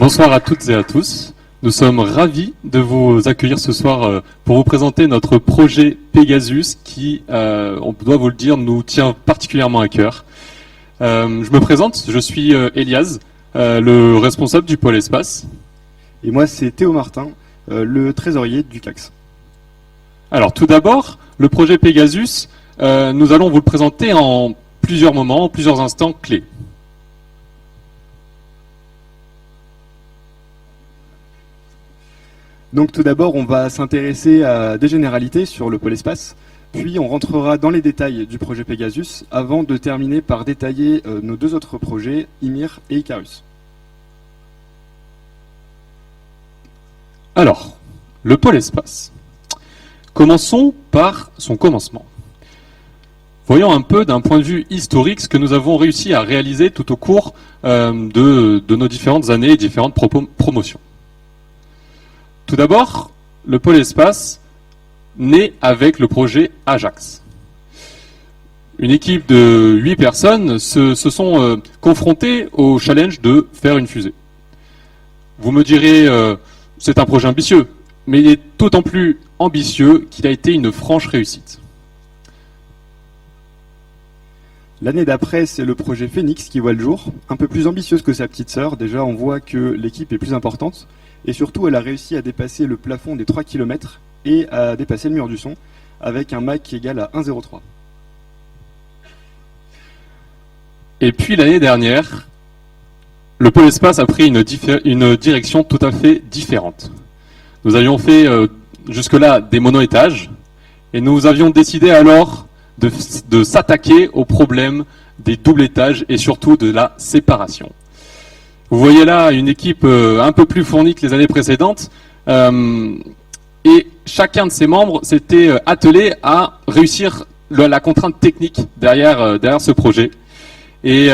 Bonsoir à toutes et à tous. Nous sommes ravis de vous accueillir ce soir pour vous présenter notre projet Pegasus qui, on doit vous le dire, nous tient particulièrement à cœur. Je me présente, je suis Elias, le responsable du pôle espace. Et moi, c'est Théo Martin, le trésorier du CACS. Alors tout d'abord, le projet Pegasus, nous allons vous le présenter en plusieurs moments, en plusieurs instants clés. Donc tout d'abord, on va s'intéresser à des généralités sur le pôle espace, puis on rentrera dans les détails du projet Pegasus, avant de terminer par détailler nos deux autres projets, Ymir et Icarus. Alors, le pôle espace. Commençons par son commencement. Voyons un peu d'un point de vue historique ce que nous avons réussi à réaliser tout au cours de nos différentes années et différentes promotions. Tout d'abord, le pôle espace naît avec le projet Ajax. Une équipe de 8 personnes se sont confrontées au challenge de faire une fusée. Vous me direz, c'est un projet ambitieux, mais il est d'autant plus ambitieux qu'il a été une franche réussite. L'année d'après, c'est le projet Phoenix qui voit le jour, un peu plus ambitieuse que sa petite sœur. Déjà, on voit que l'équipe est plus importante. Et surtout, elle a réussi à dépasser le plafond des 3 km et à dépasser le mur du son avec un Mach égal à 1,03. Et puis l'année dernière, le pôle espace a pris une direction tout à fait différente. Nous avions fait jusque-là des mono-étages et nous avions décidé alors de s'attaquer au problème des doubles étages et surtout de la séparation. Vous voyez là une équipe un peu plus fournie que les années précédentes et chacun de ses membres s'était attelé à réussir la contrainte technique derrière ce projet. Et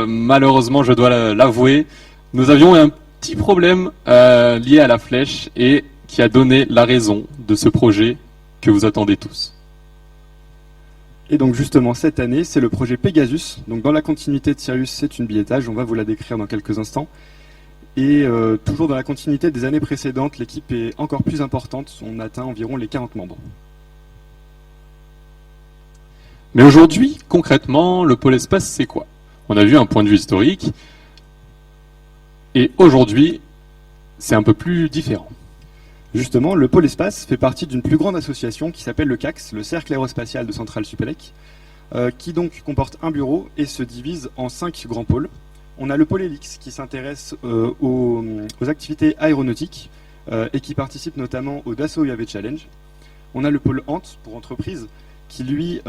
malheureusement, je dois l'avouer, nous avions un petit problème lié à la flèche et qui a donné la raison de ce projet que vous attendez tous. Et donc justement cette année, c'est le projet Pegasus. Donc dans la continuité de Sirius, c'est une billettage, on va vous la décrire dans quelques instants. Et toujours dans la continuité des années précédentes, l'équipe est encore plus importante, on atteint environ les 40 membres. Mais aujourd'hui, concrètement, le pôle espace, c'est quoi? On a vu un point de vue historique, et aujourd'hui, c'est un peu plus différent. Justement, le pôle espace fait partie d'une plus grande association qui s'appelle le CACS, le Cercle aérospatial de Centrale-Supélec, qui donc comporte un bureau et se divise en 5 grands pôles. On a le pôle Helix qui s'intéresse aux activités aéronautiques et qui participe notamment au Dassault UAV Challenge. On a le pôle Ant pour entreprises qui lui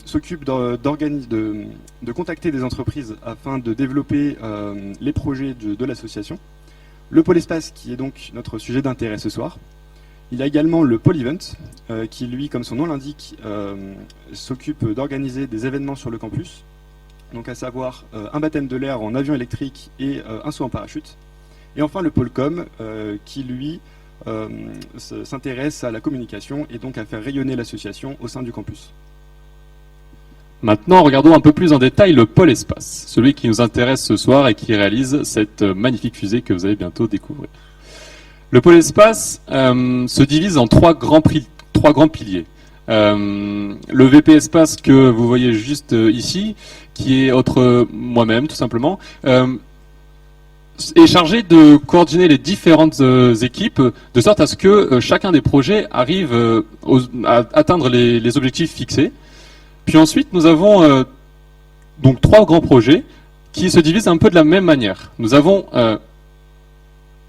s'occupe de contacter des entreprises afin de développer les projets de l'association. Le pôle espace qui est donc notre sujet d'intérêt ce soir. Il y a également le pôle event qui lui, comme son nom l'indique, s'occupe d'organiser des événements sur le campus. Donc à savoir un baptême de l'air en avion électrique et un saut en parachute. Et enfin le pôle com qui lui s'intéresse à la communication et donc à faire rayonner l'association au sein du campus. Maintenant, regardons un peu plus en détail le pôle espace, celui qui nous intéresse ce soir et qui réalise cette magnifique fusée que vous allez bientôt découvrir. Le pôle espace se divise en trois grands piliers. Le VP espace que vous voyez juste ici, qui est moi-même tout simplement, est chargé de coordonner les différentes équipes de sorte à ce que chacun des projets arrive à atteindre les objectifs fixés. Puis ensuite, nous avons donc 3 grands projets qui se divisent un peu de la même manière. Nous avons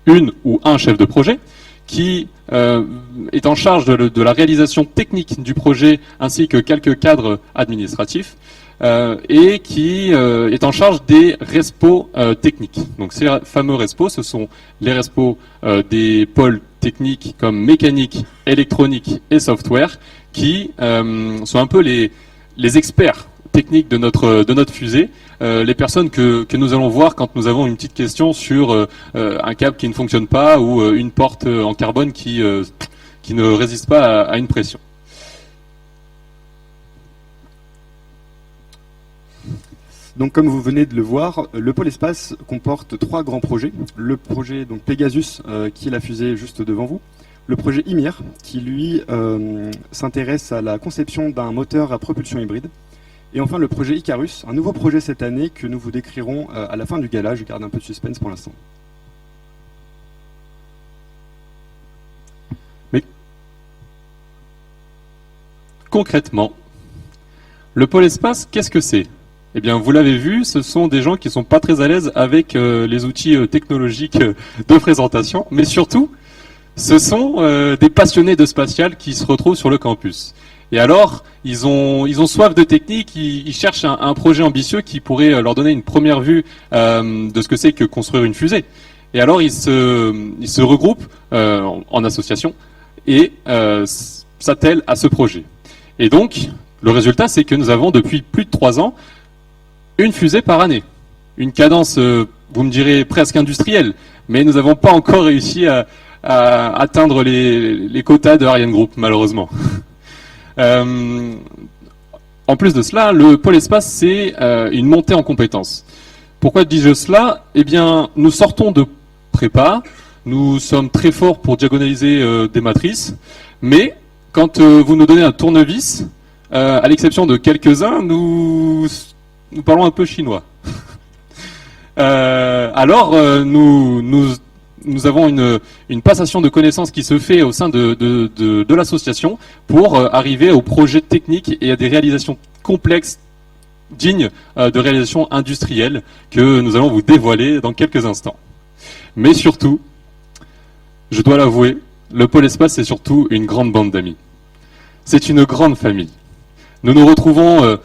une ou un chef de projet qui est en charge de la réalisation technique du projet ainsi que quelques cadres administratifs et qui est en charge des respos techniques. Donc ces fameux respos, ce sont les respos des pôles techniques comme mécanique, électronique et software qui sont un peu les experts techniques de notre fusée, les personnes que nous allons voir quand nous avons une petite question sur un câble qui ne fonctionne pas ou une porte en carbone qui ne résiste pas à une pression. Donc comme vous venez de le voir, le pôle espace comporte 3 grands projets. Le projet donc Pegasus, qui est la fusée juste devant vous. Le projet Ymir, qui lui s'intéresse à la conception d'un moteur à propulsion hybride. Et enfin le projet Icarus, un nouveau projet cette année que nous vous décrirons à la fin du gala. Je garde un peu de suspense pour l'instant. Mais concrètement, le pôle espace, qu'est-ce que c'est ? Eh bien, vous l'avez vu, ce sont des gens qui ne sont pas très à l'aise avec les outils technologiques de présentation, mais surtout, ce sont des passionnés de spatial qui se retrouvent sur le campus. Et alors, ils ont soif de technique, ils cherchent un projet ambitieux qui pourrait leur donner une première vue de ce que c'est que construire une fusée. Et alors, ils se regroupent en association et s'attellent à ce projet. Et donc, le résultat, c'est que nous avons depuis plus de 3 ans une fusée par année. Une cadence, vous me direz, presque industrielle, mais nous n'avons pas encore réussi à atteindre les quotas de Ariane Group, malheureusement. En plus de cela, le pôle espace, c'est une montée en compétences. Pourquoi dis-je cela ? Eh bien, nous sortons de prépa, nous sommes très forts pour diagonaliser des matrices, mais quand vous nous donnez un tournevis, à l'exception de quelques-uns, nous parlons un peu chinois. Alors, nous avons une passation de connaissances qui se fait au sein de l'association pour arriver aux projets techniques et à des réalisations complexes, dignes de réalisations industrielles que nous allons vous dévoiler dans quelques instants. Mais surtout, je dois l'avouer, le pôle espace, c'est surtout une grande bande d'amis. C'est une grande famille. Nous nous retrouvons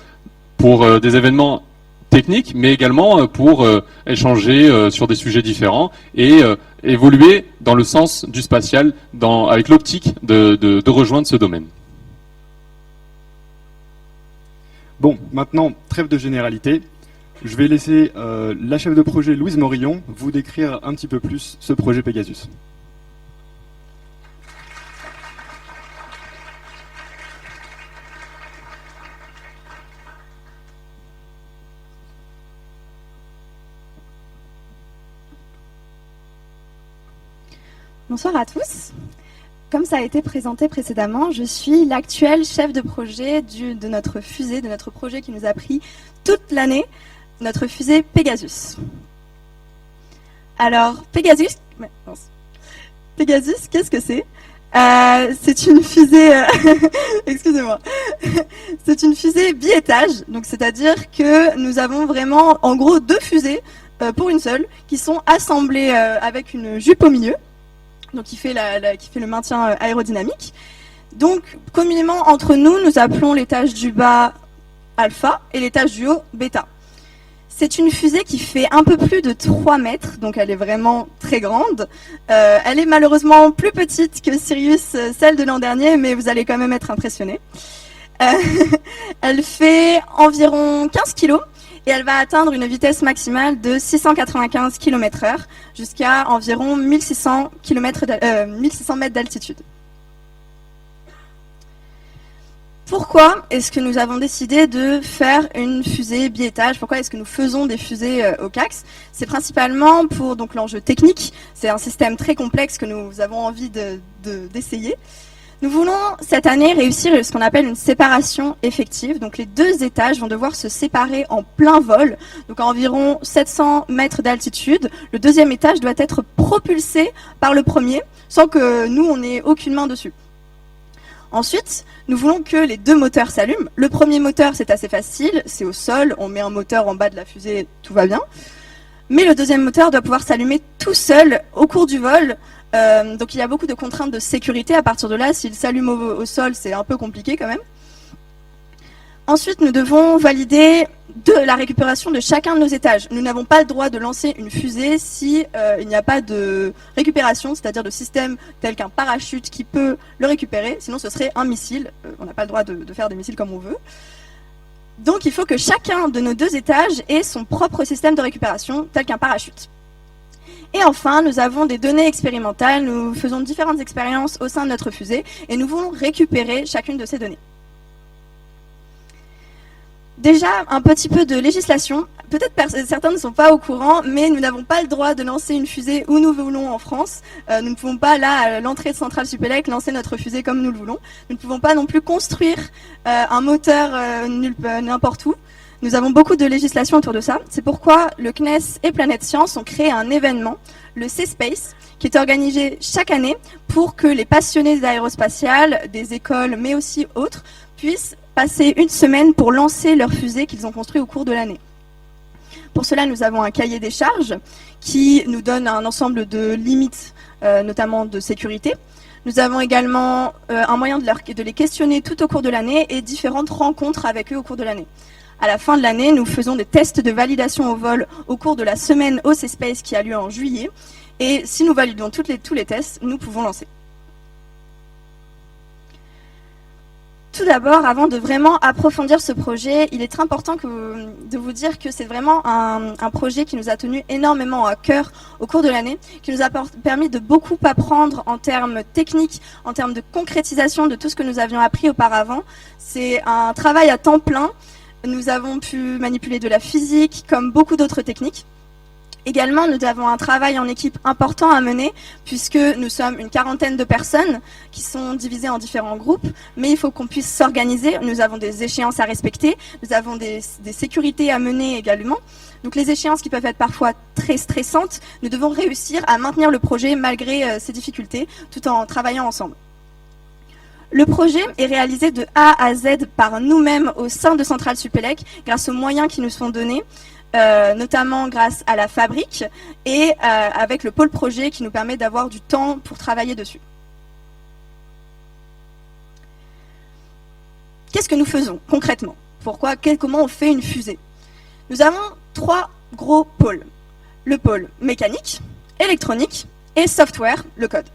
pour des événements techniques, mais également pour échanger sur des sujets différents et évoluer dans le sens du spatial, avec l'optique de rejoindre ce domaine. Bon, maintenant, trêve de généralité. Je vais laisser la chef de projet Louise Morillon vous décrire un petit peu plus ce projet Pegasus. Bonsoir à tous. Comme ça a été présenté précédemment, je suis l'actuel chef de projet de notre fusée, de notre projet qui nous a pris toute l'année, notre fusée Pegasus. Alors, Pegasus, qu'est-ce que c'est ? C'est une fusée, excusez-moi, c'est une fusée biétage, donc c'est-à-dire que nous avons vraiment, en gros, 2 fusées pour une seule, qui sont assemblées avec une jupe au milieu. Donc qui fait le maintien aérodynamique. Donc communément entre nous, nous appelons l'étage du bas alpha et l'étage du haut bêta. C'est une fusée qui fait un peu plus de 3 mètres, donc elle est vraiment très grande. Elle est malheureusement plus petite que Sirius, celle de l'an dernier, mais vous allez quand même être impressionnés. Elle fait environ 15 kg. Et elle va atteindre une vitesse maximale de 695 km/h jusqu'à environ 1600 mètres d'altitude. Pourquoi est-ce que nous avons décidé de faire une fusée biétage ? Pourquoi est-ce que nous faisons des fusées au CACS ? C'est principalement pour donc l'enjeu technique. C'est un système très complexe que nous avons envie d'essayer. Nous voulons cette année réussir ce qu'on appelle une séparation effective. Donc les 2 étages vont devoir se séparer en plein vol, donc à environ 700 mètres d'altitude. Le 2e étage doit être propulsé par le premier, sans que nous, on n'ait aucune main dessus. Ensuite, nous voulons que les 2 moteurs s'allument. Le premier moteur, c'est assez facile, c'est au sol, on met un moteur en bas de la fusée, tout va bien. Mais le 2e moteur doit pouvoir s'allumer tout seul au cours du vol. Donc il y a beaucoup de contraintes de sécurité. À partir de là, s'il s'allume au sol, c'est un peu compliqué quand même. Ensuite, nous devons valider la récupération de chacun de nos étages. Nous n'avons pas le droit de lancer une fusée si il n'y a pas de récupération, c'est-à-dire de système tel qu'un parachute qui peut le récupérer. Sinon, ce serait un missile. On n'a pas le droit de faire des missiles comme on veut. Donc il faut que chacun de nos 2 étages ait son propre système de récupération, tel qu'un parachute. Et enfin, nous avons des données expérimentales. Nous faisons différentes expériences au sein de notre fusée et nous voulons récupérer chacune de ces données. Déjà, un petit peu de législation. Peut-être certains ne sont pas au courant, mais nous n'avons pas le droit de lancer une fusée où nous voulons en France. Nous ne pouvons pas, là, à l'entrée de Centrale Supélec, lancer notre fusée comme nous le voulons. Nous ne pouvons pas non plus construire un moteur n'importe où. Nous avons beaucoup de législation autour de ça. C'est pourquoi le CNES et Planète Science ont créé un événement, le C-Space, qui est organisé chaque année pour que les passionnés d'aérospatial, des écoles, mais aussi autres, puissent passer une semaine pour lancer leurs fusées qu'ils ont construites au cours de l'année. Pour cela, nous avons un cahier des charges qui nous donne un ensemble de limites, notamment de sécurité. Nous avons également un moyen de les questionner tout au cours de l'année et différentes rencontres avec eux au cours de l'année. À la fin de l'année, nous faisons des tests de validation au vol au cours de la semaine OC Space qui a lieu en juillet. Et si nous validons tous les tests, nous pouvons lancer. Tout d'abord, avant de vraiment approfondir ce projet, il est très important de vous dire que c'est vraiment un projet qui nous a tenu énormément à cœur au cours de l'année, qui nous a permis de beaucoup apprendre en termes techniques, en termes de concrétisation de tout ce que nous avions appris auparavant. C'est un travail à temps plein. Nous avons pu manipuler de la physique, comme beaucoup d'autres techniques. Également, nous avons un travail en équipe important à mener, puisque nous sommes une quarantaine de personnes qui sont divisées en différents groupes, mais il faut qu'on puisse s'organiser. Nous avons des échéances à respecter, nous avons des sécurités à mener également. Donc les échéances qui peuvent être parfois très stressantes, nous devons réussir à maintenir le projet malgré ces difficultés, tout en travaillant ensemble. Le projet est réalisé de A à Z par nous-mêmes au sein de Centrale Supélec, grâce aux moyens qui nous sont donnés, notamment grâce à la fabrique et avec le pôle projet qui nous permet d'avoir du temps pour travailler dessus. Qu'est-ce que nous faisons concrètement? Comment on fait une fusée? Nous avons 3 gros pôles. Le pôle mécanique, électronique et software, le code.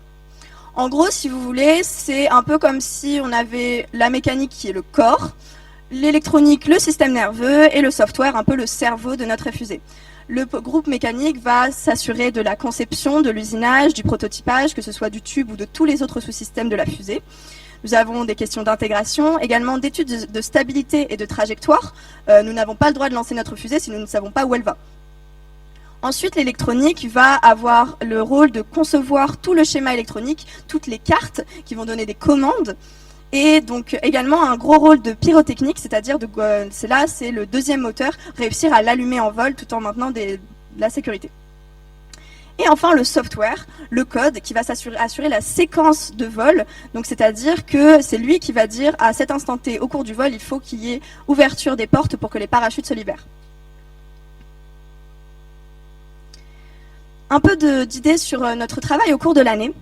En gros, si vous voulez, c'est un peu comme si on avait la mécanique qui est le corps, l'électronique, le système nerveux, et le software, un peu le cerveau de notre fusée. Le groupe mécanique va s'assurer de la conception, de l'usinage, du prototypage, que ce soit du tube ou de tous les autres sous-systèmes de la fusée. Nous avons des questions d'intégration, également d'études de stabilité et de trajectoire. Nous n'avons pas le droit de lancer notre fusée si nous ne savons pas où elle va. Ensuite, l'électronique va avoir le rôle de concevoir tout le schéma électronique, toutes les cartes qui vont donner des commandes, et donc également un gros rôle de pyrotechnique, c'est-à-dire c'est le deuxième moteur, réussir à l'allumer en vol tout en maintenant de la sécurité. Et enfin le software, le code qui va assurer la séquence de vol, donc c'est-à-dire que c'est lui qui va dire à cet instant T au cours du vol, il faut qu'il y ait ouverture des portes pour que les parachutes se libèrent. Un peu d'idées sur notre travail au cours de l'année.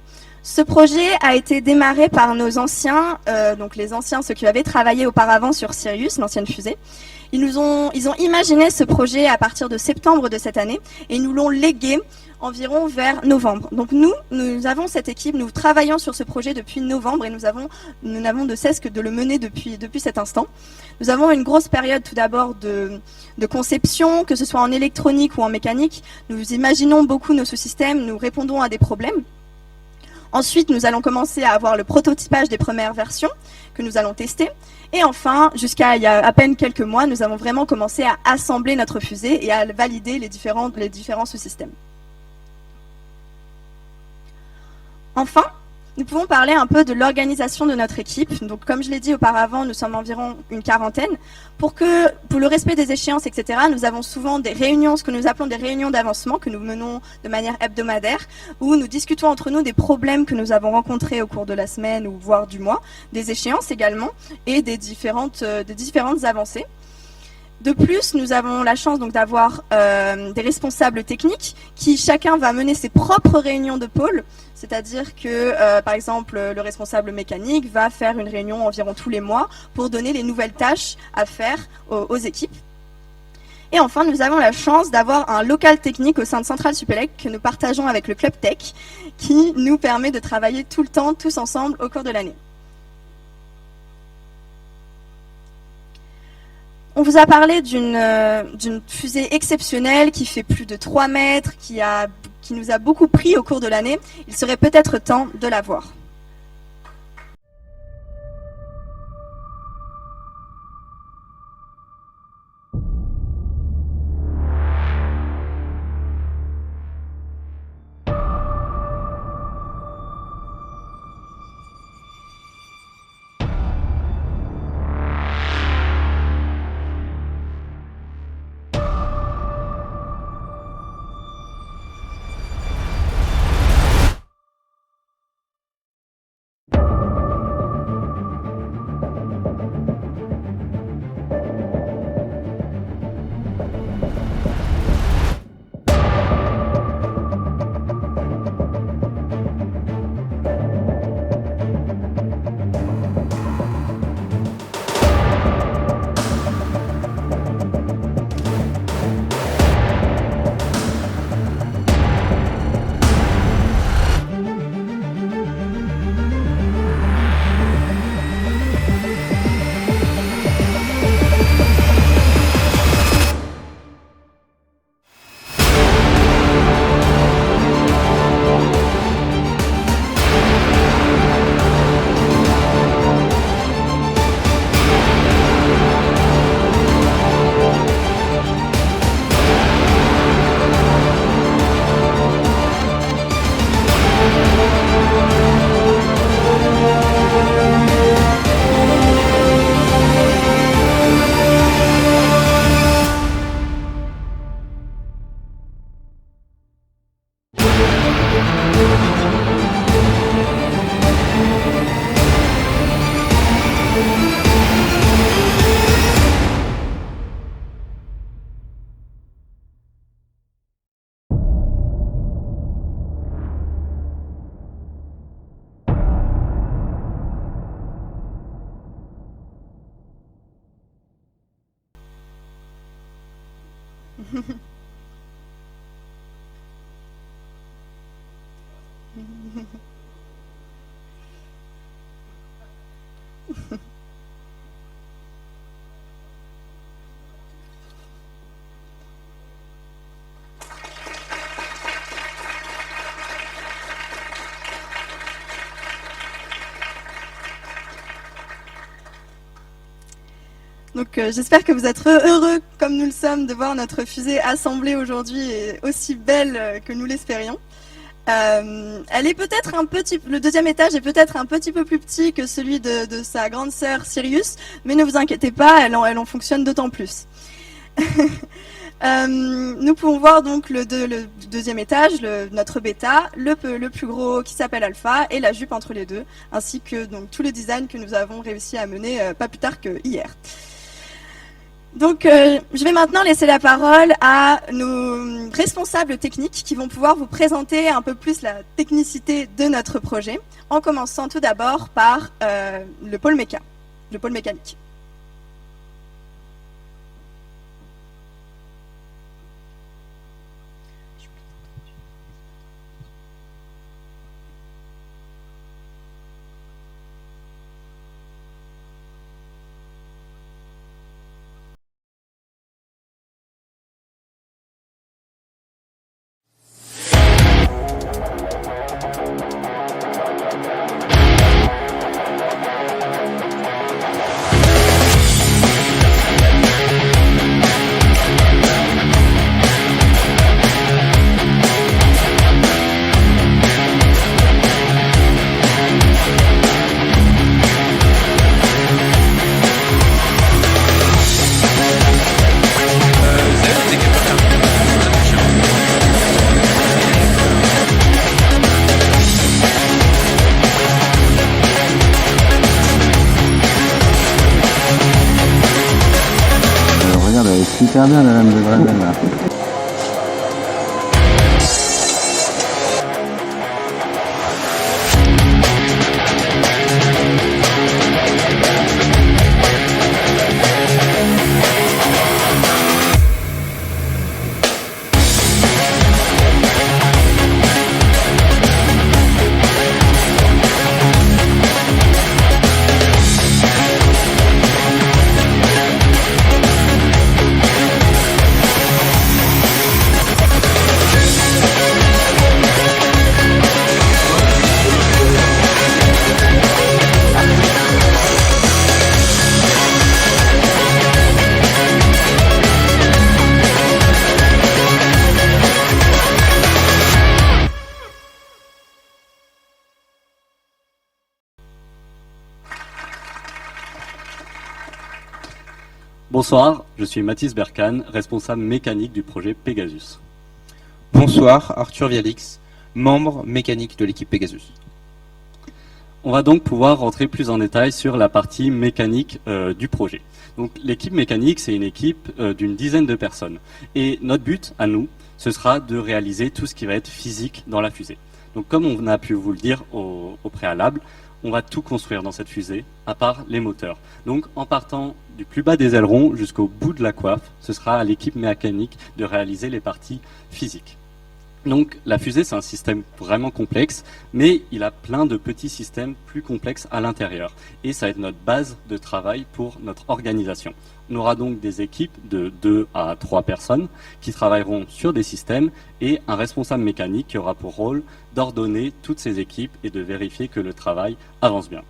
Ce projet a été démarré par nos anciens, donc les anciens, ceux qui avaient travaillé auparavant sur Sirius, l'ancienne fusée. Ils ont imaginé ce projet à partir de septembre de cette année et ils nous l'ont légué environ vers novembre. Donc nous avons cette équipe, nous travaillons sur ce projet depuis novembre et nous n'avons de cesse que de le mener depuis cet instant. Nous avons une grosse période tout d'abord de conception, que ce soit en électronique ou en mécanique. Nous imaginons beaucoup nos sous-systèmes, nous répondons à des problèmes. Ensuite, nous allons commencer à avoir le prototypage des premières versions que nous allons tester. Et enfin, jusqu'à il y a à peine quelques mois, nous avons vraiment commencé à assembler notre fusée et à valider les différents sous-systèmes. Enfin, nous pouvons parler un peu de l'organisation de notre équipe. Donc, comme je l'ai dit auparavant, nous sommes environ une quarantaine. Pour le respect des échéances, etc., nous avons souvent des réunions, ce que nous appelons des réunions d'avancement, que nous menons de manière hebdomadaire, où nous discutons entre nous des problèmes que nous avons rencontrés au cours de la semaine ou voire du mois, des échéances également, et des différentes avancées. De plus, nous avons la chance donc d'avoir des responsables techniques qui chacun va mener ses propres réunions de pôle, c'est-à-dire que par exemple le responsable mécanique va faire une réunion environ tous les mois pour donner les nouvelles tâches à faire aux équipes. Et enfin, nous avons la chance d'avoir un local technique au sein de Centrale Supélec que nous partageons avec le Club Tech qui nous permet de travailler tout le temps, tous ensemble au cours de l'année. On vous a parlé d'une fusée exceptionnelle qui fait plus de 3 mètres, qui nous a beaucoup pris au cours de l'année. Il serait peut-être temps de la voir. Donc j'espère que vous êtes heureux, comme nous le sommes, de voir notre fusée assemblée aujourd'hui et aussi belle que nous l'espérions. Elle est peut-être le deuxième étage est peut-être un petit peu plus petit que celui de sa grande sœur Sirius, mais ne vous inquiétez pas, elle en fonctionne d'autant plus. Nous pouvons voir donc le deuxième étage, notre bêta, le plus gros qui s'appelle Alpha et la jupe entre les deux, ainsi que donc tout le design que nous avons réussi à mener pas plus tard que hier. Donc, je vais maintenant laisser la parole à nos responsables techniques qui vont pouvoir vous présenter un peu plus la technicité de notre projet, en commençant tout d'abord par le pôle mécanique. Super bien la lame de Dresden là. Bonsoir, je suis Mathis Berkane, responsable mécanique du projet Pegasus. Bonsoir, Arthur Vialix, membre mécanique de l'équipe Pegasus. On va donc pouvoir rentrer plus en détail sur la partie mécanique du projet. Donc l'équipe mécanique, c'est une équipe d'une dizaine de personnes. Et notre but, à nous, ce sera de réaliser tout ce qui va être physique dans la fusée. Donc comme on a pu vous le dire au préalable, on va tout construire dans cette fusée, à part les moteurs. Donc en partant du plus bas des ailerons jusqu'au bout de la coiffe, ce sera à l'équipe mécanique de réaliser les parties physiques. Donc la fusée, c'est un système vraiment complexe, mais il a plein de petits systèmes plus complexes à l'intérieur. Et ça va être notre base de travail pour notre organisation. On aura donc des équipes de 2 à 3 personnes qui travailleront sur des systèmes et un responsable mécanique qui aura pour rôle d'ordonner toutes ces équipes et de vérifier que le travail avance bien.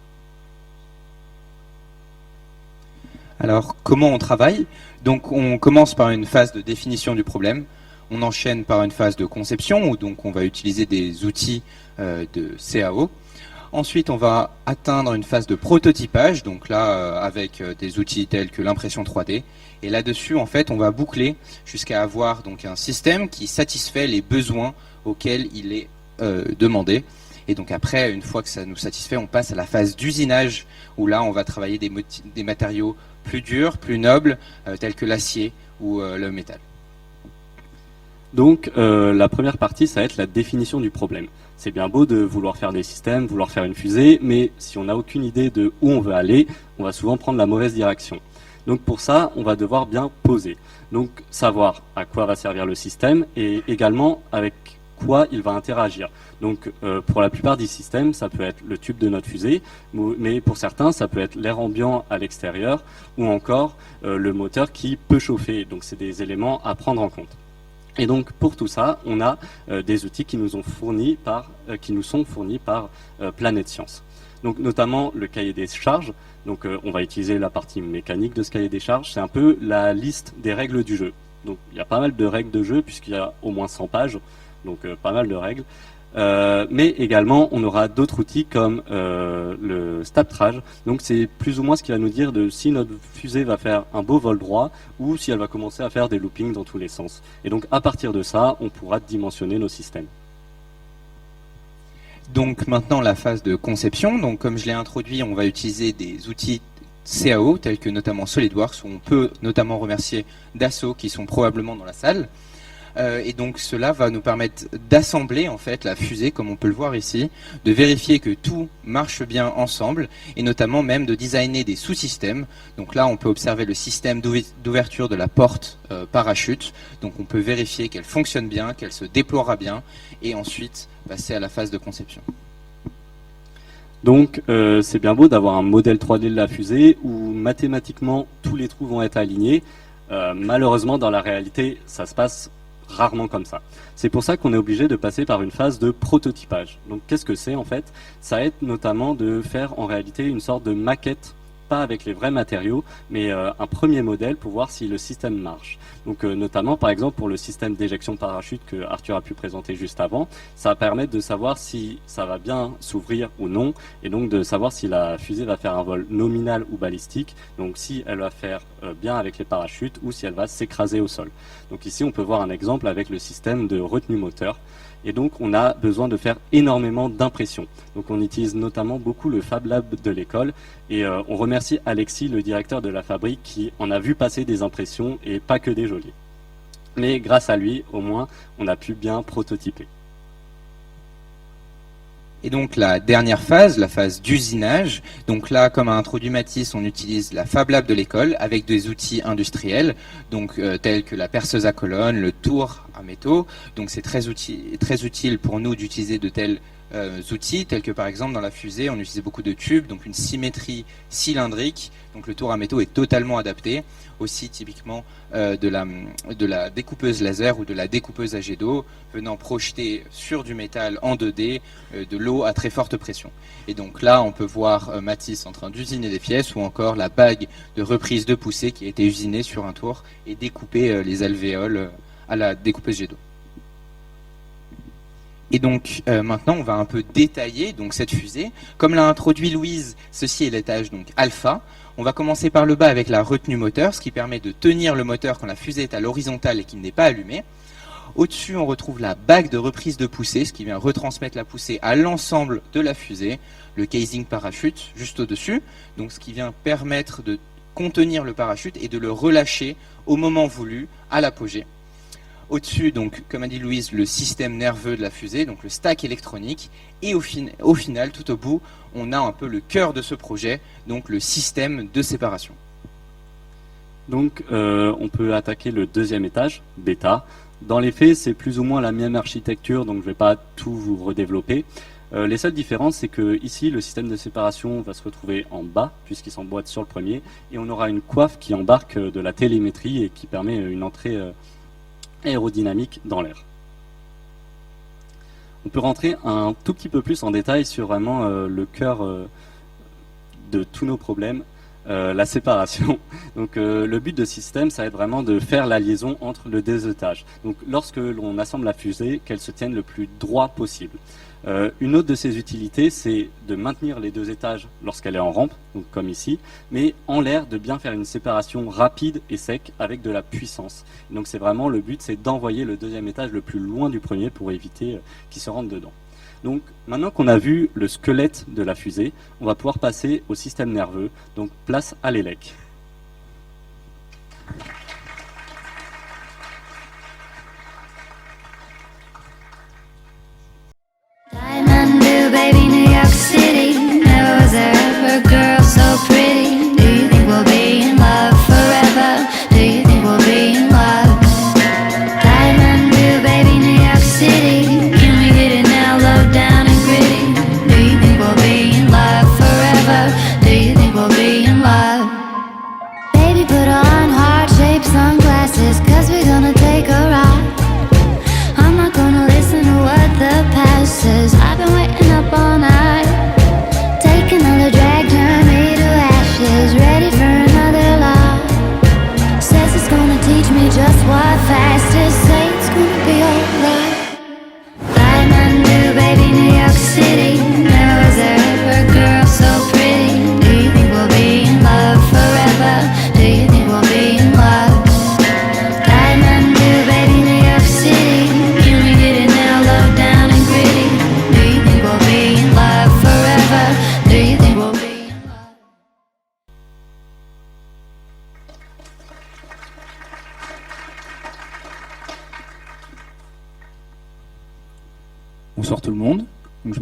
Alors, comment on travaille? Donc, on commence par une phase de définition du problème. On enchaîne par une phase de conception, où donc on va utiliser des outils de CAO. Ensuite, on va atteindre une phase de prototypage, donc là, avec des outils tels que l'impression 3D. Et là-dessus, en fait, on va boucler jusqu'à avoir donc un système qui satisfait les besoins auxquels il est demandé. Et donc après, une fois que ça nous satisfait, on passe à la phase d'usinage, où là, on va travailler des matériaux plus durs, plus nobles, tels que l'acier ou le métal. Donc la première partie, ça va être la définition du problème. C'est bien beau de vouloir faire des systèmes, vouloir faire une fusée, mais si on n'a aucune idée de où on veut aller, on va souvent prendre la mauvaise direction. Donc pour ça, on va devoir bien poser. Donc savoir à quoi va servir le système et également avec quoi il va interagir. Donc pour la plupart des systèmes, ça peut être le tube de notre fusée, mais pour certains, ça peut être l'air ambiant à l'extérieur ou encore le moteur qui peut chauffer. Donc c'est des éléments à prendre en compte. Et donc pour tout ça, on a des outils qui nous sont fournis par Planète Science. Donc notamment le cahier des charges. Donc on va utiliser la partie mécanique de ce cahier des charges. C'est un peu la liste des règles du jeu. Donc il y a pas mal de règles de jeu puisqu'il y a au moins 100 pages. Donc pas mal de règles. Mais également, on aura d'autres outils comme le Staptrage. Donc c'est plus ou moins ce qui va nous dire de si notre fusée va faire un beau vol droit ou si elle va commencer à faire des loopings dans tous les sens. Et donc à partir de ça, on pourra dimensionner nos systèmes. Donc maintenant la phase de conception. Donc comme je l'ai introduit, on va utiliser des outils CAO tels que notamment SolidWorks, où on peut notamment remercier Dassault qui sont probablement dans la salle. Et donc cela va nous permettre d'assembler en fait la fusée comme on peut le voir ici, de vérifier que tout marche bien ensemble et notamment même de designer des sous-systèmes. Donc là on peut observer le système d'ouverture de la porte parachute. Donc on peut vérifier qu'elle fonctionne bien, qu'elle se déploiera bien et ensuite passer à la phase de conception. Donc c'est bien beau d'avoir un modèle 3D de la fusée où mathématiquement tous les trous vont être alignés. Malheureusement dans la réalité ça se passe rarement comme ça. C'est pour ça qu'on est obligé de passer par une phase de prototypage. Donc qu'est-ce que c'est en fait? Ça aide notamment de faire en réalité une sorte de maquette, pas avec les vrais matériaux, mais un premier modèle pour voir si le système marche. Donc notamment par exemple pour le système d'éjection de parachute que Arthur a pu présenter juste avant, ça va permettre de savoir si ça va bien s'ouvrir ou non, et donc de savoir si la fusée va faire un vol nominal ou balistique, donc si elle va faire bien avec les parachutes ou si elle va s'écraser au sol. Donc ici on peut voir un exemple avec le système de retenue moteur. Et donc, on a besoin de faire énormément d'impressions. Donc, on utilise notamment beaucoup le Fab Lab de l'école. Et on remercie Alexis, le directeur de la fabrique, qui en a vu passer des impressions et pas que des jolies. Mais grâce à lui, au moins, on a pu bien prototyper. Et donc la dernière phase, la phase d'usinage. Donc là, comme a introduit Mathis, on utilise la Fab Lab de l'école avec des outils industriels, donc tels que la perceuse à colonnes, le tour à métaux. Donc c'est très utile pour nous d'utiliser de tels outils, tels que par exemple dans la fusée, on utilisait beaucoup de tubes, donc une symétrie cylindrique. Donc le tour à métaux est totalement adapté. Aussi typiquement de la découpeuse laser ou de la découpeuse à jet d'eau venant projeter sur du métal en 2D de l'eau à très forte pression. Et donc là, on peut voir Mathis en train d'usiner des pièces ou encore la bague de reprise de poussée qui a été usinée sur un tour et découper les alvéoles à la découpeuse jet d'eau. Et donc maintenant, on va un peu détailler donc cette fusée. Comme l'a introduit Louise, ceci est l'étage donc alpha. On va commencer par le bas avec la retenue moteur, ce qui permet de tenir le moteur quand la fusée est à l'horizontale et qu'il n'est pas allumé. Au-dessus, on retrouve la bague de reprise de poussée, ce qui vient retransmettre la poussée à l'ensemble de la fusée. Le casing parachute, juste au-dessus, donc ce qui vient permettre de contenir le parachute et de le relâcher au moment voulu, à l'apogée. Au-dessus, donc, comme a dit Louise, le système nerveux de la fusée, donc le stack électronique. Et au final, tout au bout, on a un peu le cœur de ce projet, donc le système de séparation. Donc, on peut attaquer le deuxième étage, bêta. Dans les faits, c'est plus ou moins la même architecture, donc je ne vais pas tout vous redévelopper. Les seules différences, c'est que ici, le système de séparation va se retrouver en bas, puisqu'il s'emboîte sur le premier, et on aura une coiffe qui embarque de la télémétrie et qui permet une entrée aérodynamique dans l'air. On peut rentrer un tout petit peu plus en détail sur vraiment le cœur de tous nos problèmes, la séparation. Donc le but de ce système, ça va être vraiment de faire la liaison entre les deux étages. Donc lorsque l'on assemble la fusée, qu'elle se tienne le plus droit possible. Une autre de ses utilités, c'est de maintenir les deux étages lorsqu'elle est en rampe, donc comme ici, mais en l'air, de bien faire une séparation rapide et sec avec de la puissance. Donc c'est vraiment le but, c'est d'envoyer le deuxième étage le plus loin du premier pour éviter qu'il se rentre dedans. Donc maintenant qu'on a vu le squelette de la fusée, on va pouvoir passer au système nerveux, donc place à l'élec. Diamond Blue, baby, New York City. Never was there ever a girl so pretty. Do you think we'll be in love forever?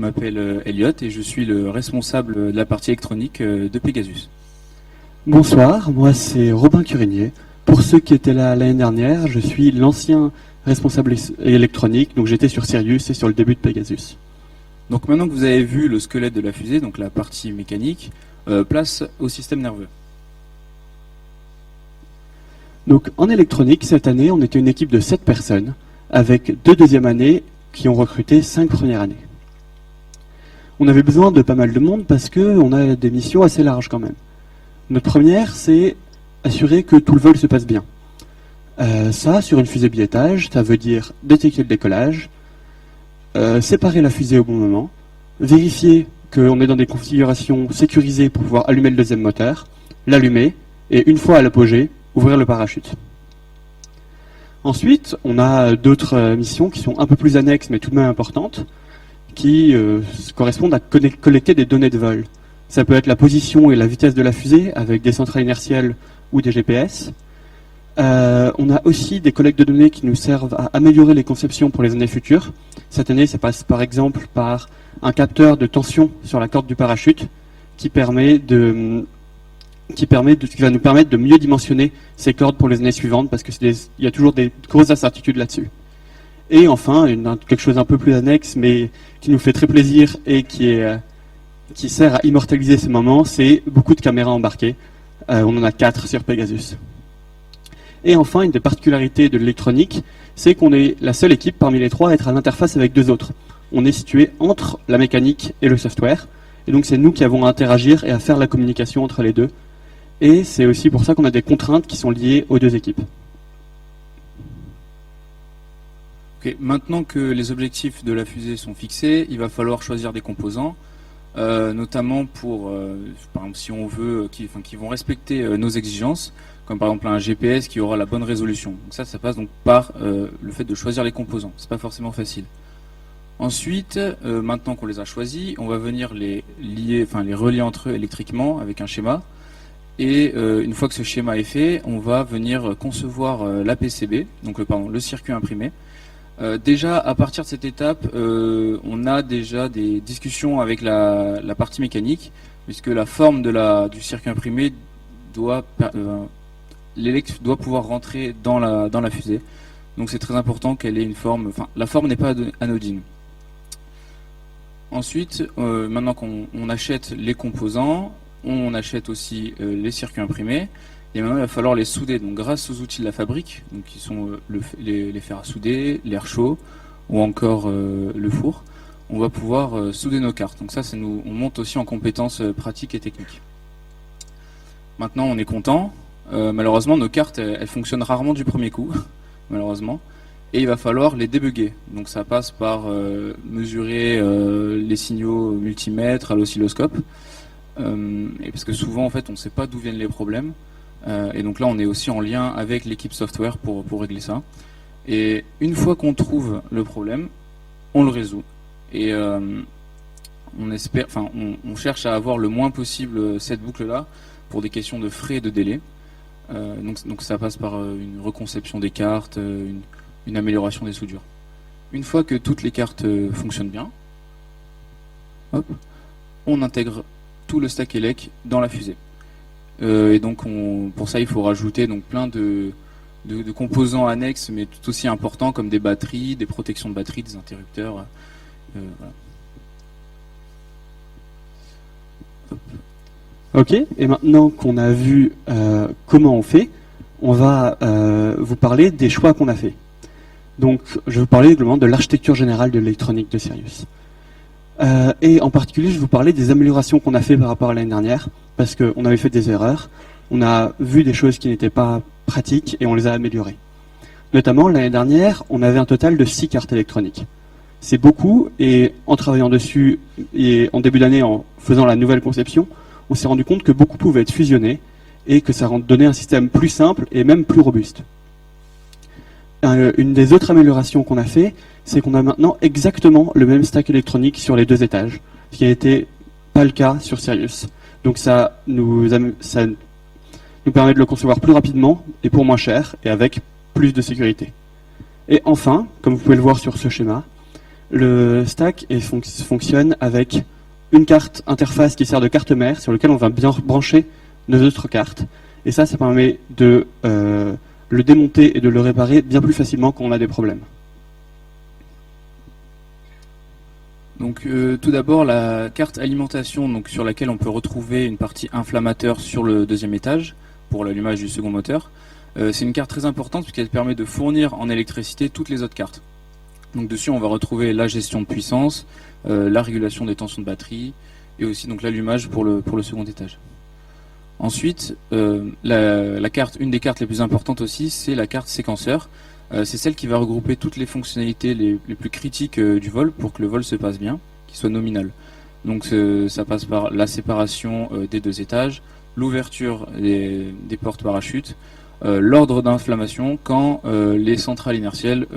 m'appelle Elliot et je suis le responsable de la partie électronique de Pegasus. Bonsoir, moi c'est Robin Curinier. Pour ceux qui étaient là l'année dernière, je suis l'ancien responsable électronique, donc j'étais sur Sirius et sur le début de Pegasus. Donc maintenant que vous avez vu le squelette de la fusée, donc la partie mécanique, place au système nerveux. Donc en électronique, cette année, on était une équipe de 7 personnes, avec 2 deuxième années qui ont recruté 5 premières années. On avait besoin de pas mal de monde parce qu'on a des missions assez larges quand même. Notre première, c'est assurer que tout le vol se passe bien. Ça, sur une fusée biétage, ça veut dire détecter le décollage, séparer la fusée au bon moment, vérifier qu'on est dans des configurations sécurisées pour pouvoir allumer le deuxième moteur, l'allumer, et une fois à l'apogée, ouvrir le parachute. Ensuite, on a d'autres missions qui sont un peu plus annexes, mais tout de même importantes, qui correspondent à collecter des données de vol. Ça peut être la position et la vitesse de la fusée, avec des centrales inertielles ou des GPS. On a aussi des collectes de données qui nous servent à améliorer les conceptions pour les années futures. Cette année, ça passe par exemple par un capteur de tension sur la corde du parachute qui va nous permettre de mieux dimensionner ces cordes pour les années suivantes, parce qu'il y a toujours des grosses incertitudes là-dessus. Et enfin, quelque chose un peu plus annexe, mais qui nous fait très plaisir et qui sert à immortaliser ces moments, c'est beaucoup de caméras embarquées. On en a 4 sur Pegasus. Et enfin, une des particularités de l'électronique, c'est qu'on est la seule équipe parmi les 3 à être à l'interface avec 2 autres. On est situé entre la mécanique et le software, et donc c'est nous qui avons à interagir et à faire la communication entre les deux. Et c'est aussi pour ça qu'on a des contraintes qui sont liées aux 2 équipes. Okay. Maintenant que les objectifs de la fusée sont fixés, il va falloir choisir des composants, notamment pour, par exemple, si on veut, qui vont respecter nos exigences, comme par exemple un GPS qui aura la bonne résolution. Donc ça passe donc par le fait de choisir les composants. C'est pas forcément facile. Ensuite, maintenant qu'on les a choisis, on va venir les relier entre eux électriquement avec un schéma. Et une fois que ce schéma est fait, on va venir concevoir la PCB, donc le circuit imprimé. Déjà, à partir de cette étape, on a déjà des discussions avec la partie mécanique, puisque la forme du circuit imprimé l'élect doit pouvoir rentrer dans la fusée. Donc c'est très important qu'elle ait une forme, la forme n'est pas anodine. Ensuite, maintenant qu'on achète les composants, on achète aussi les circuits imprimés, et maintenant il va falloir les souder. Donc grâce aux outils de la fabrique, donc qui sont les fers à souder, l'air chaud ou encore le four, on va pouvoir souder nos cartes. Donc ça, on monte aussi en compétences pratiques et techniques. Maintenant on est content. Malheureusement nos cartes elles fonctionnent rarement du premier coup, malheureusement. Et il va falloir les débugger. Donc ça passe par mesurer les signaux au multimètre, à l'oscilloscope. Et parce que souvent en fait on ne sait pas d'où viennent les problèmes, et donc là on est aussi en lien avec l'équipe software pour régler ça. Et une fois qu'on trouve le problème, on le résout, et on cherche à avoir le moins possible cette boucle là pour des questions de frais et de délai. Donc ça passe par une reconception des cartes, une amélioration des soudures. Une fois que toutes les cartes fonctionnent bien, hop, on intègre tout le stack ELEC dans la fusée. Et donc pour ça il faut rajouter donc plein de composants annexes, mais tout aussi importants, comme des batteries, des protections de batteries, des interrupteurs. Voilà. Ok, et maintenant qu'on a vu comment on fait, on va vous parler des choix qu'on a fait. Donc je vais vous parler également de l'architecture générale de l'électronique de Sirius. Et en particulier, je vais vous parler des améliorations qu'on a fait par rapport à l'année dernière, parce qu'on avait fait des erreurs, on a vu des choses qui n'étaient pas pratiques et on les a améliorées. Notamment, l'année dernière, on avait un total de 6 cartes électroniques. C'est beaucoup, et en travaillant dessus, et en début d'année, en faisant la nouvelle conception, on s'est rendu compte que beaucoup pouvaient être fusionnés, et que ça donnait un système plus simple et même plus robuste. Une des autres améliorations qu'on a fait, c'est qu'on a maintenant exactement le même stack électronique sur les 2 étages, ce qui n'était pas le cas sur Sirius. Donc ça nous permet de le concevoir plus rapidement et pour moins cher et avec plus de sécurité. Et enfin, comme vous pouvez le voir sur ce schéma, Le stack fonctionne avec une carte interface qui sert de carte mère sur laquelle on va bien brancher nos autres cartes. Et ça permet de le démonter et de le réparer bien plus facilement quand on a des problèmes. Donc tout d'abord la carte alimentation, donc sur laquelle on peut retrouver une partie inflammateur sur le deuxième étage pour l'allumage du second moteur. C'est une carte très importante puisqu'elle permet de fournir en électricité toutes les autres cartes. Donc dessus on va retrouver la gestion de puissance, la régulation des tensions de batterie et aussi donc l'allumage pour le second étage. Ensuite, une des cartes les plus importantes aussi, c'est la carte séquenceur. C'est celle qui va regrouper toutes les fonctionnalités les plus critiques du vol pour que le vol se passe bien, qu'il soit nominal. Donc ça passe par la séparation des deux étages, l'ouverture des portes parachutes, l'ordre d'inflammation quand les centrales inertielles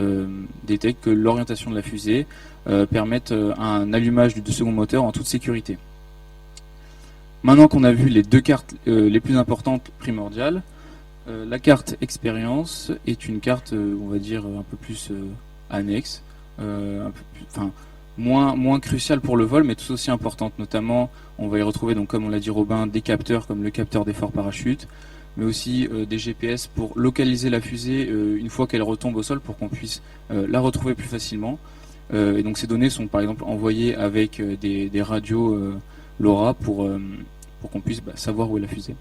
détectent que l'orientation de la fusée permette un allumage du second moteur en toute sécurité. Maintenant qu'on a vu les deux cartes les plus importantes primordiales, la carte expérience est une carte, on va dire, un peu plus annexe, moins cruciale pour le vol, mais tout aussi importante. Notamment, on va y retrouver, donc, comme on l'a dit Robin, des capteurs comme le capteur d'effort parachute, mais aussi des GPS pour localiser la fusée une fois qu'elle retombe au sol pour qu'on puisse la retrouver plus facilement. Et donc ces données sont par exemple envoyées avec des radios LoRa pour qu'on puisse savoir où est la fusée.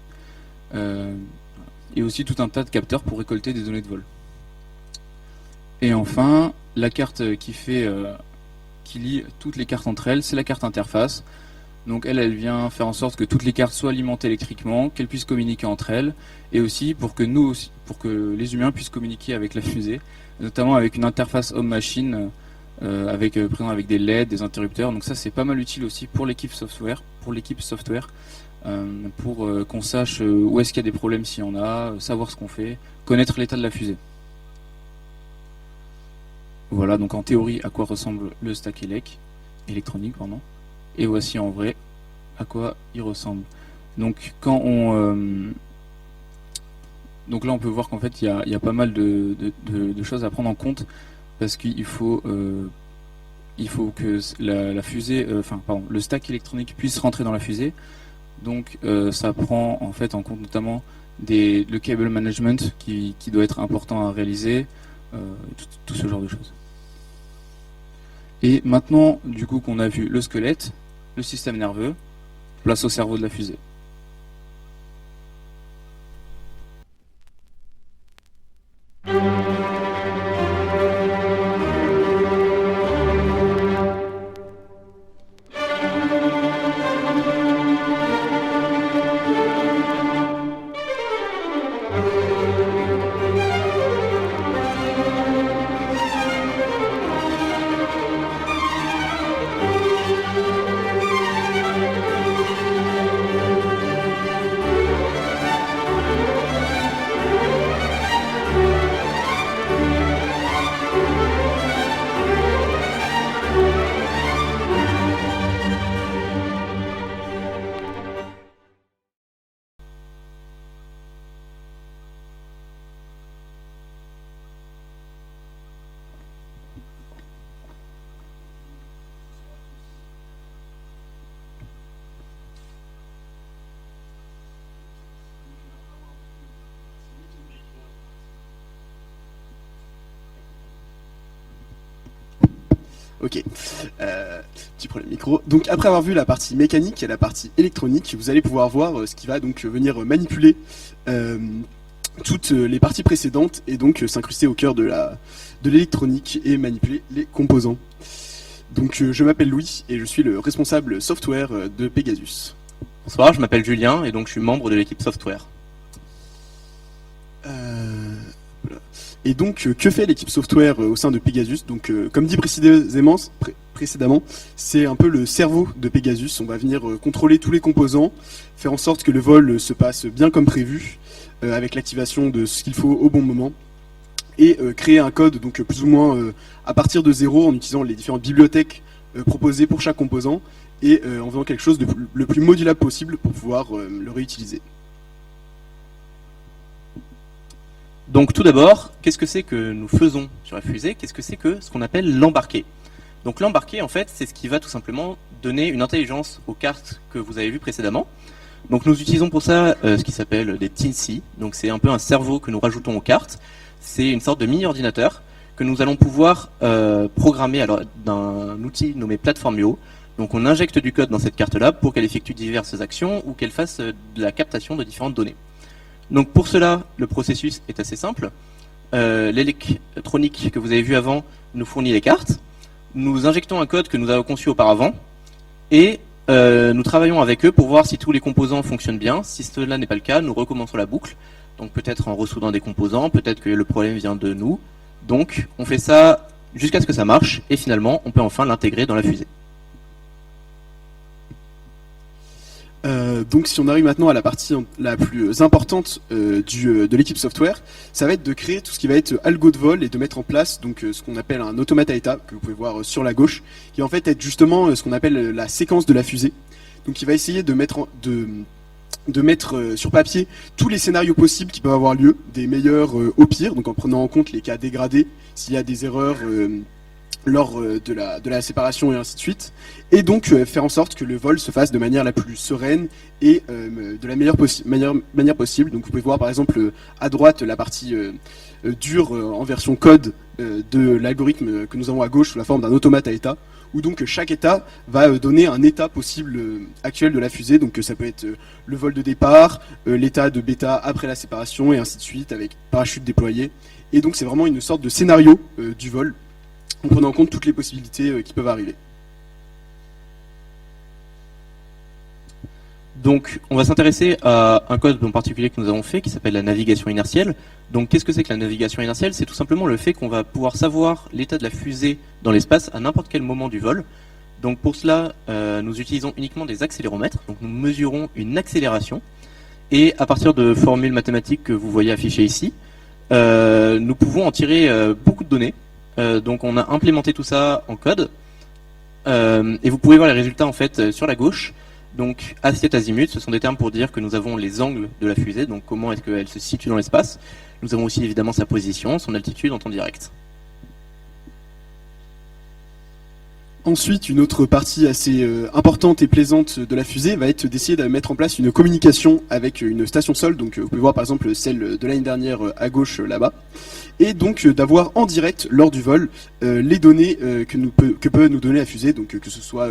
Et aussi tout un tas de capteurs pour récolter des données de vol. Et enfin, la carte qui lie toutes les cartes entre elles, c'est la carte interface. Donc elle vient faire en sorte que toutes les cartes soient alimentées électriquement, qu'elles puissent communiquer entre elles, et aussi pour que les humains puissent communiquer avec la fusée, notamment avec une interface homme-machine, avec des LED, des interrupteurs. Donc ça c'est pas mal utile aussi pour l'équipe software, pour qu'on sache où est-ce qu'il y a des problèmes s'il y en a, savoir ce qu'on fait, connaître l'état de la fusée. Voilà donc en théorie à quoi ressemble le stack électronique. Et voici en vrai à quoi il ressemble. Donc donc là on peut voir qu'en fait il y a pas mal de choses à prendre en compte parce qu'il faut que la fusée, le stack électronique puisse rentrer dans la fusée. Donc ça prend en fait en compte notamment le cable management qui doit être important à réaliser, tout ce genre de choses. Et maintenant, du coup qu'on a vu le squelette, le système nerveux, place au cerveau de la fusée. Ok, petit problème micro. Donc après avoir vu la partie mécanique et la partie électronique, vous allez pouvoir voir ce qui va donc venir manipuler toutes les parties précédentes et donc s'incruster au cœur de l'électronique et manipuler les composants. Donc je m'appelle Louis et je suis le responsable software de Pegasus. Bonsoir, je m'appelle Julien et donc je suis membre de l'équipe software. Voilà. Et donc, que fait l'équipe software au sein de Pegasus? Donc, comme dit précédemment, c'est un peu le cerveau de Pegasus. On va venir contrôler tous les composants, faire en sorte que le vol se passe bien comme prévu, avec l'activation de ce qu'il faut au bon moment, et créer un code donc plus ou moins à partir de zéro en utilisant les différentes bibliothèques proposées pour chaque composant, et en faisant quelque chose de le plus modulable possible pour pouvoir le réutiliser. Donc tout d'abord, qu'est-ce que c'est que nous faisons sur la fusée? Qu'est-ce que c'est que ce qu'on appelle l'embarqué? Donc l'embarqué, en fait, c'est ce qui va tout simplement donner une intelligence aux cartes que vous avez vues précédemment. Donc nous utilisons pour ça ce qui s'appelle des Teensy. Donc c'est un peu un cerveau que nous rajoutons aux cartes. C'est une sorte de mini-ordinateur que nous allons pouvoir programmer alors d'un outil nommé Platformio. Donc on injecte du code dans cette carte-là pour qu'elle effectue diverses actions ou qu'elle fasse de la captation de différentes données. Donc pour cela, le processus est assez simple. L'électronique que vous avez vu avant nous fournit les cartes. Nous injectons un code que nous avons conçu auparavant et nous travaillons avec eux pour voir si tous les composants fonctionnent bien. Si cela n'est pas le cas, nous recommençons la boucle. Donc peut-être en ressoudant des composants, peut-être que le problème vient de nous. Donc on fait ça jusqu'à ce que ça marche et finalement on peut enfin l'intégrer dans la fusée. Donc si on arrive maintenant à la partie la plus importante de l'équipe software, ça va être de créer tout ce qui va être algo de vol et de mettre en place donc ce qu'on appelle un automata état, que vous pouvez voir sur la gauche, qui va en fait être justement ce qu'on appelle la séquence de la fusée. Donc il va essayer de mettre sur papier tous les scénarios possibles qui peuvent avoir lieu, des meilleurs au pire, donc en prenant en compte les cas dégradés, s'il y a des erreurs lors de la séparation et ainsi de suite, et donc faire en sorte que le vol se fasse de manière la plus sereine et de la meilleure manière possible. Donc vous pouvez voir par exemple à droite la partie dure en version code de l'algorithme que nous avons à gauche sous la forme d'un automate à état, où donc chaque état va donner un état possible actuel de la fusée. Donc ça peut être le vol de départ, l'état de bêta après la séparation et ainsi de suite avec parachute déployé. Et donc c'est vraiment une sorte de scénario du vol, en prenant en compte toutes les possibilités qui peuvent arriver. Donc on va s'intéresser à un code en particulier que nous avons fait qui s'appelle la navigation inertielle. Donc qu'est-ce que c'est que la navigation inertielle? C'est tout simplement le fait qu'on va pouvoir savoir l'état de la fusée dans l'espace à n'importe quel moment du vol. Donc pour cela, nous utilisons uniquement des accéléromètres. Donc nous mesurons une accélération. Et à partir de formules mathématiques que vous voyez affichées ici, nous pouvons en tirer beaucoup de données. Donc on a implémenté tout ça en code et vous pouvez voir les résultats en fait sur la gauche. Donc assiette azimut, ce sont des termes pour dire que nous avons les angles de la fusée, donc comment est-ce qu'elle se situe dans l'espace. Nous avons aussi évidemment sa position, son altitude en temps direct. Ensuite, une autre partie assez importante et plaisante de la fusée va être d'essayer de mettre en place une communication avec une station sol. Donc vous pouvez voir par exemple celle de l'année dernière à gauche là-bas. Et donc d'avoir en direct lors du vol les données que peut nous donner la fusée, donc que ce soit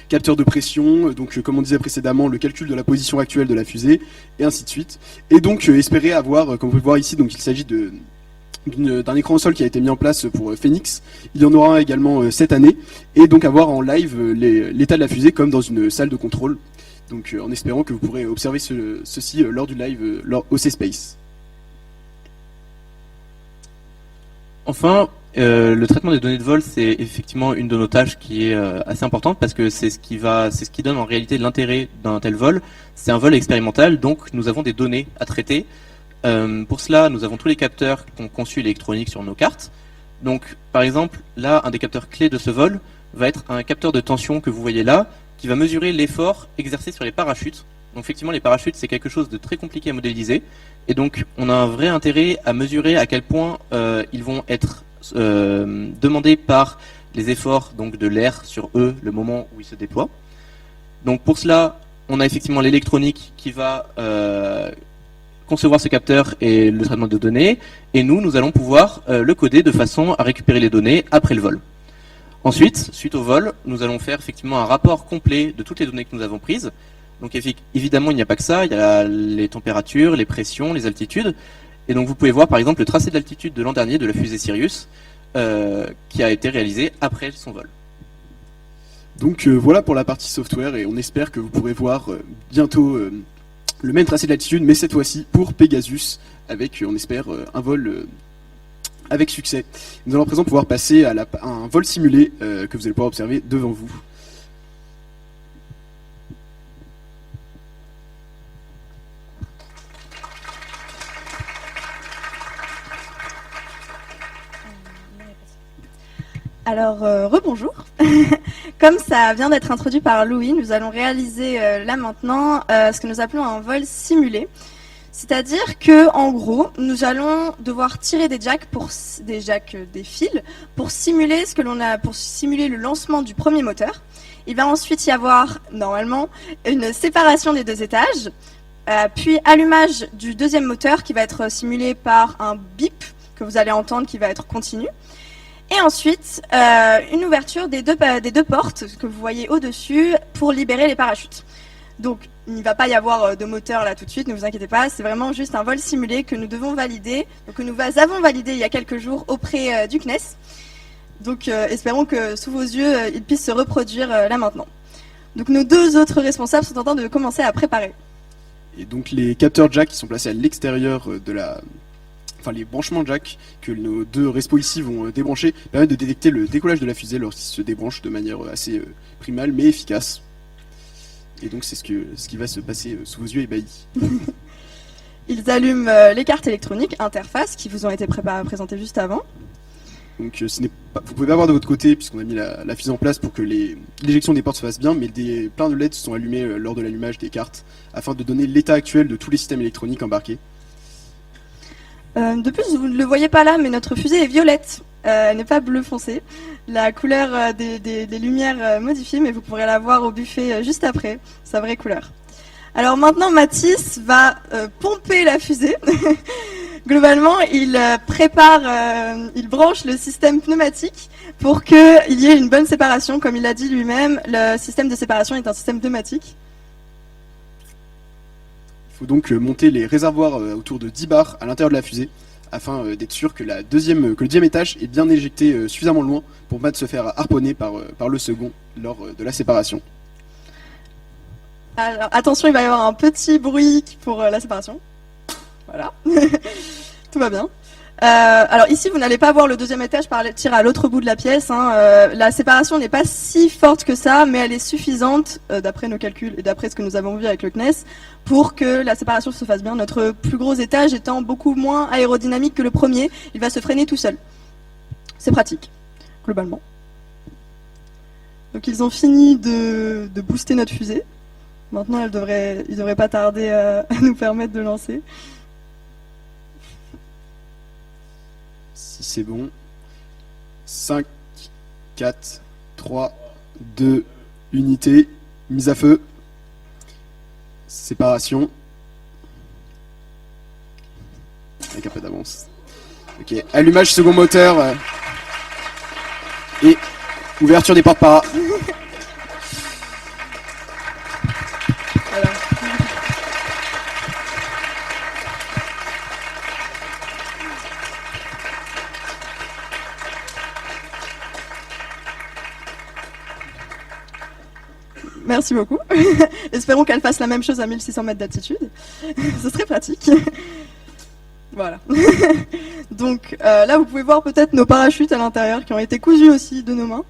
capteur de pression, donc comme on disait précédemment, le calcul de la position actuelle de la fusée, et ainsi de suite. Et donc espérer avoir, comme vous pouvez voir ici, donc il s'agit d'un écran au sol qui a été mis en place pour Phoenix. Il y en aura un également cette année, et donc avoir en live l'état de la fusée comme dans une salle de contrôle. Donc en espérant que vous pourrez observer ceci lors du live au C-Space. Enfin, le traitement des données de vol, c'est effectivement une de nos tâches qui est assez importante parce que c'est ce qui donne en réalité l'intérêt d'un tel vol. C'est un vol expérimental, donc nous avons des données à traiter. Pour cela, nous avons tous les capteurs qu'on conçu électroniques sur nos cartes. Donc, par exemple, là, un des capteurs clés de ce vol va être un capteur de tension que vous voyez là, qui va mesurer l'effort exercé sur les parachutes. Donc, effectivement, les parachutes, c'est quelque chose de très compliqué à modéliser. Et donc, on a un vrai intérêt à mesurer à quel point ils vont être demandés par les efforts donc, de l'air sur eux, le moment où ils se déploient. Donc, pour cela, on a effectivement l'électronique qui va concevoir ce capteur et le traitement de données, et nous allons pouvoir le coder de façon à récupérer les données après le vol. Ensuite, suite au vol, nous allons faire effectivement un rapport complet de toutes les données que nous avons prises. Donc évidemment, il n'y a pas que ça, il y a les températures, les pressions, les altitudes, et donc vous pouvez voir par exemple le tracé d'altitude de l'an dernier de la fusée Sirius, qui a été réalisé après son vol. Donc voilà pour la partie software, et on espère que vous pourrez voir bientôt le même tracé d'altitude, mais cette fois-ci pour Pegasus, avec, on espère, un vol avec succès. Nous allons à présent pouvoir passer à un vol simulé que vous allez pouvoir observer devant vous. Alors, rebonjour. Comme ça vient d'être introduit par Louis, nous allons réaliser là maintenant ce que nous appelons un vol simulé. C'est-à-dire que, en gros, nous allons devoir tirer des jacks, des fils, pour simuler pour simuler le lancement du premier moteur. Il va ensuite y avoir, normalement, une séparation des deux étages, puis allumage du deuxième moteur qui va être simulé par un bip que vous allez entendre qui va être continu. Et ensuite, une ouverture des deux portes que vous voyez au-dessus pour libérer les parachutes. Donc, il n'y va pas y avoir de moteur là tout de suite, ne vous inquiétez pas, c'est vraiment juste un vol simulé que nous devons valider, donc que nous avons validé il y a quelques jours auprès du CNES. Donc, espérons que sous vos yeux, il puisse se reproduire là maintenant. Donc, nos deux autres responsables sont en train de commencer à préparer. Et donc les capteurs jack qui sont placés à l'extérieur de les branchements jack que nos deux respos ici vont débrancher permettent de détecter le décollage de la fusée lorsqu'il se débranche de manière assez primale mais efficace. Et donc c'est ce qui va se passer sous vos yeux ébahis. Ils allument les cartes électroniques, interfaces, qui vous ont été présentées juste avant. Donc vous pouvez pas voir de votre côté puisqu'on a mis la fusée en place pour que l'éjection des portes se fasse bien, mais plein de LED sont allumés lors de l'allumage des cartes afin de donner l'état actuel de tous les systèmes électroniques embarqués. De plus, vous ne le voyez pas là, mais notre fusée est violette. Elle n'est pas bleu foncé. La couleur des lumières modifiées, mais vous pourrez la voir au buffet juste après, sa vraie couleur. Alors maintenant, Mathis va pomper la fusée. Globalement, il il branche le système pneumatique pour qu'il y ait une bonne séparation. Comme il l'a dit lui-même, le système de séparation est un système pneumatique. Il faut donc monter les réservoirs autour de 10 bars à l'intérieur de la fusée afin d'être sûr que le deuxième étage est bien éjecté suffisamment loin pour pas de se faire harponner par le second lors de la séparation. Alors, attention, il va y avoir un petit bruit pour la séparation. Voilà, tout va bien. Alors ici, vous n'allez pas voir le deuxième étage partir à l'autre bout de la pièce. La séparation n'est pas si forte que ça, mais elle est suffisante, d'après nos calculs et d'après ce que nous avons vu avec le CNES, pour que la séparation se fasse bien. Notre plus gros étage étant beaucoup moins aérodynamique que le premier, il va se freiner tout seul. C'est pratique, globalement. Donc ils ont fini de booster notre fusée. Maintenant, ils devraient pas tarder à nous permettre de lancer. Si c'est bon. 5, 4, 3, 2, unité, mise à feu, séparation. Avec un peu d'avance. Ok, allumage second moteur. Et ouverture des portes para. Voilà. Merci beaucoup. Espérons qu'elle fasse la même chose à 1600 mètres d'altitude. Ce serait pratique. Voilà. Donc là, vous pouvez voir peut-être nos parachutes à l'intérieur qui ont été cousus aussi de nos mains.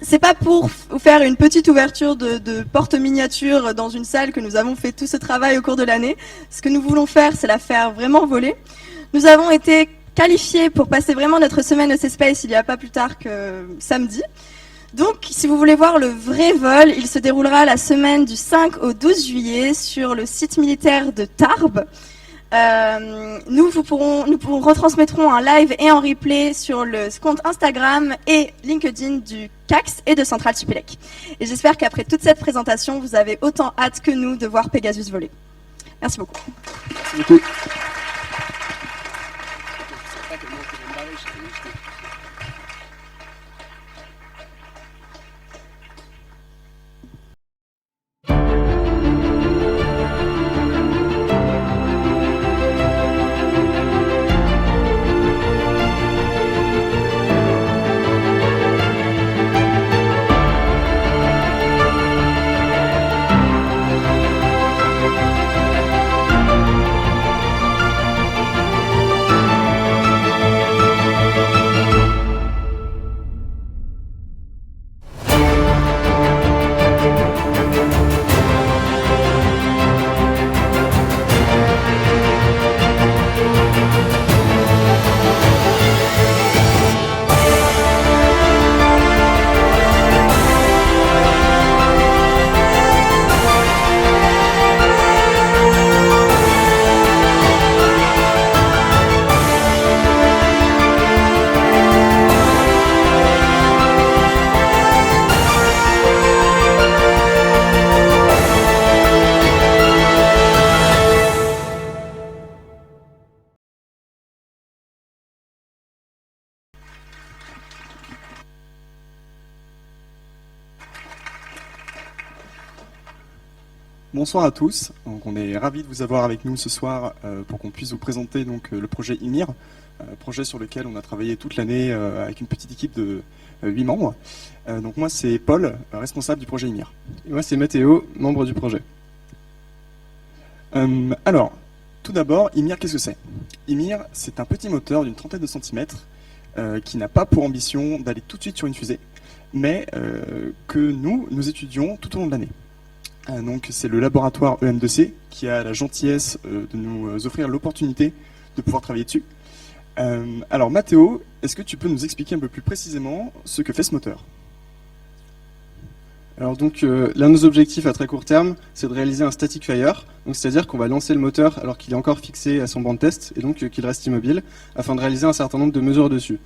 C'est pas pour vous faire une petite ouverture de porte miniature dans une salle que nous avons fait tout ce travail au cours de l'année. Ce que nous voulons faire, c'est la faire vraiment voler. Nous avons été qualifiés pour passer vraiment notre semaine EC Space il y a pas plus tard que samedi. Donc, si vous voulez voir le vrai vol, il se déroulera la semaine du 5 au 12 juillet sur le site militaire de Tarbes. Nous retransmettrons un live et en replay sur le compte Instagram et LinkedIn du CAX et de Centrale Supélec. Et j'espère qu'après toute cette présentation, vous avez autant hâte que nous de voir Pegasus voler. Merci beaucoup. Merci beaucoup. Bonsoir à tous. Donc, on est ravis de vous avoir avec nous ce soir pour qu'on puisse vous présenter donc, le projet IMIR, projet sur lequel on a travaillé toute l'année avec une petite équipe de 8 membres. Donc moi c'est Paul, responsable du projet IMIR. Et moi c'est Mathéo, membre du projet. Alors, tout d'abord, IMIR, qu'est-ce que c'est? IMIR, c'est un petit moteur d'une trentaine de centimètres qui n'a pas pour ambition d'aller tout de suite sur une fusée, mais que nous étudions tout au long de l'année. Donc c'est le laboratoire EM2C qui a la gentillesse de nous offrir l'opportunité de pouvoir travailler dessus. Alors Mathéo, est-ce que tu peux nous expliquer un peu plus précisément ce que fait ce moteur? Alors donc l'un de nos objectifs à très court terme, c'est de réaliser un static fire, donc c'est-à-dire qu'on va lancer le moteur alors qu'il est encore fixé à son banc de test et donc qu'il reste immobile, afin de réaliser un certain nombre de mesures dessus.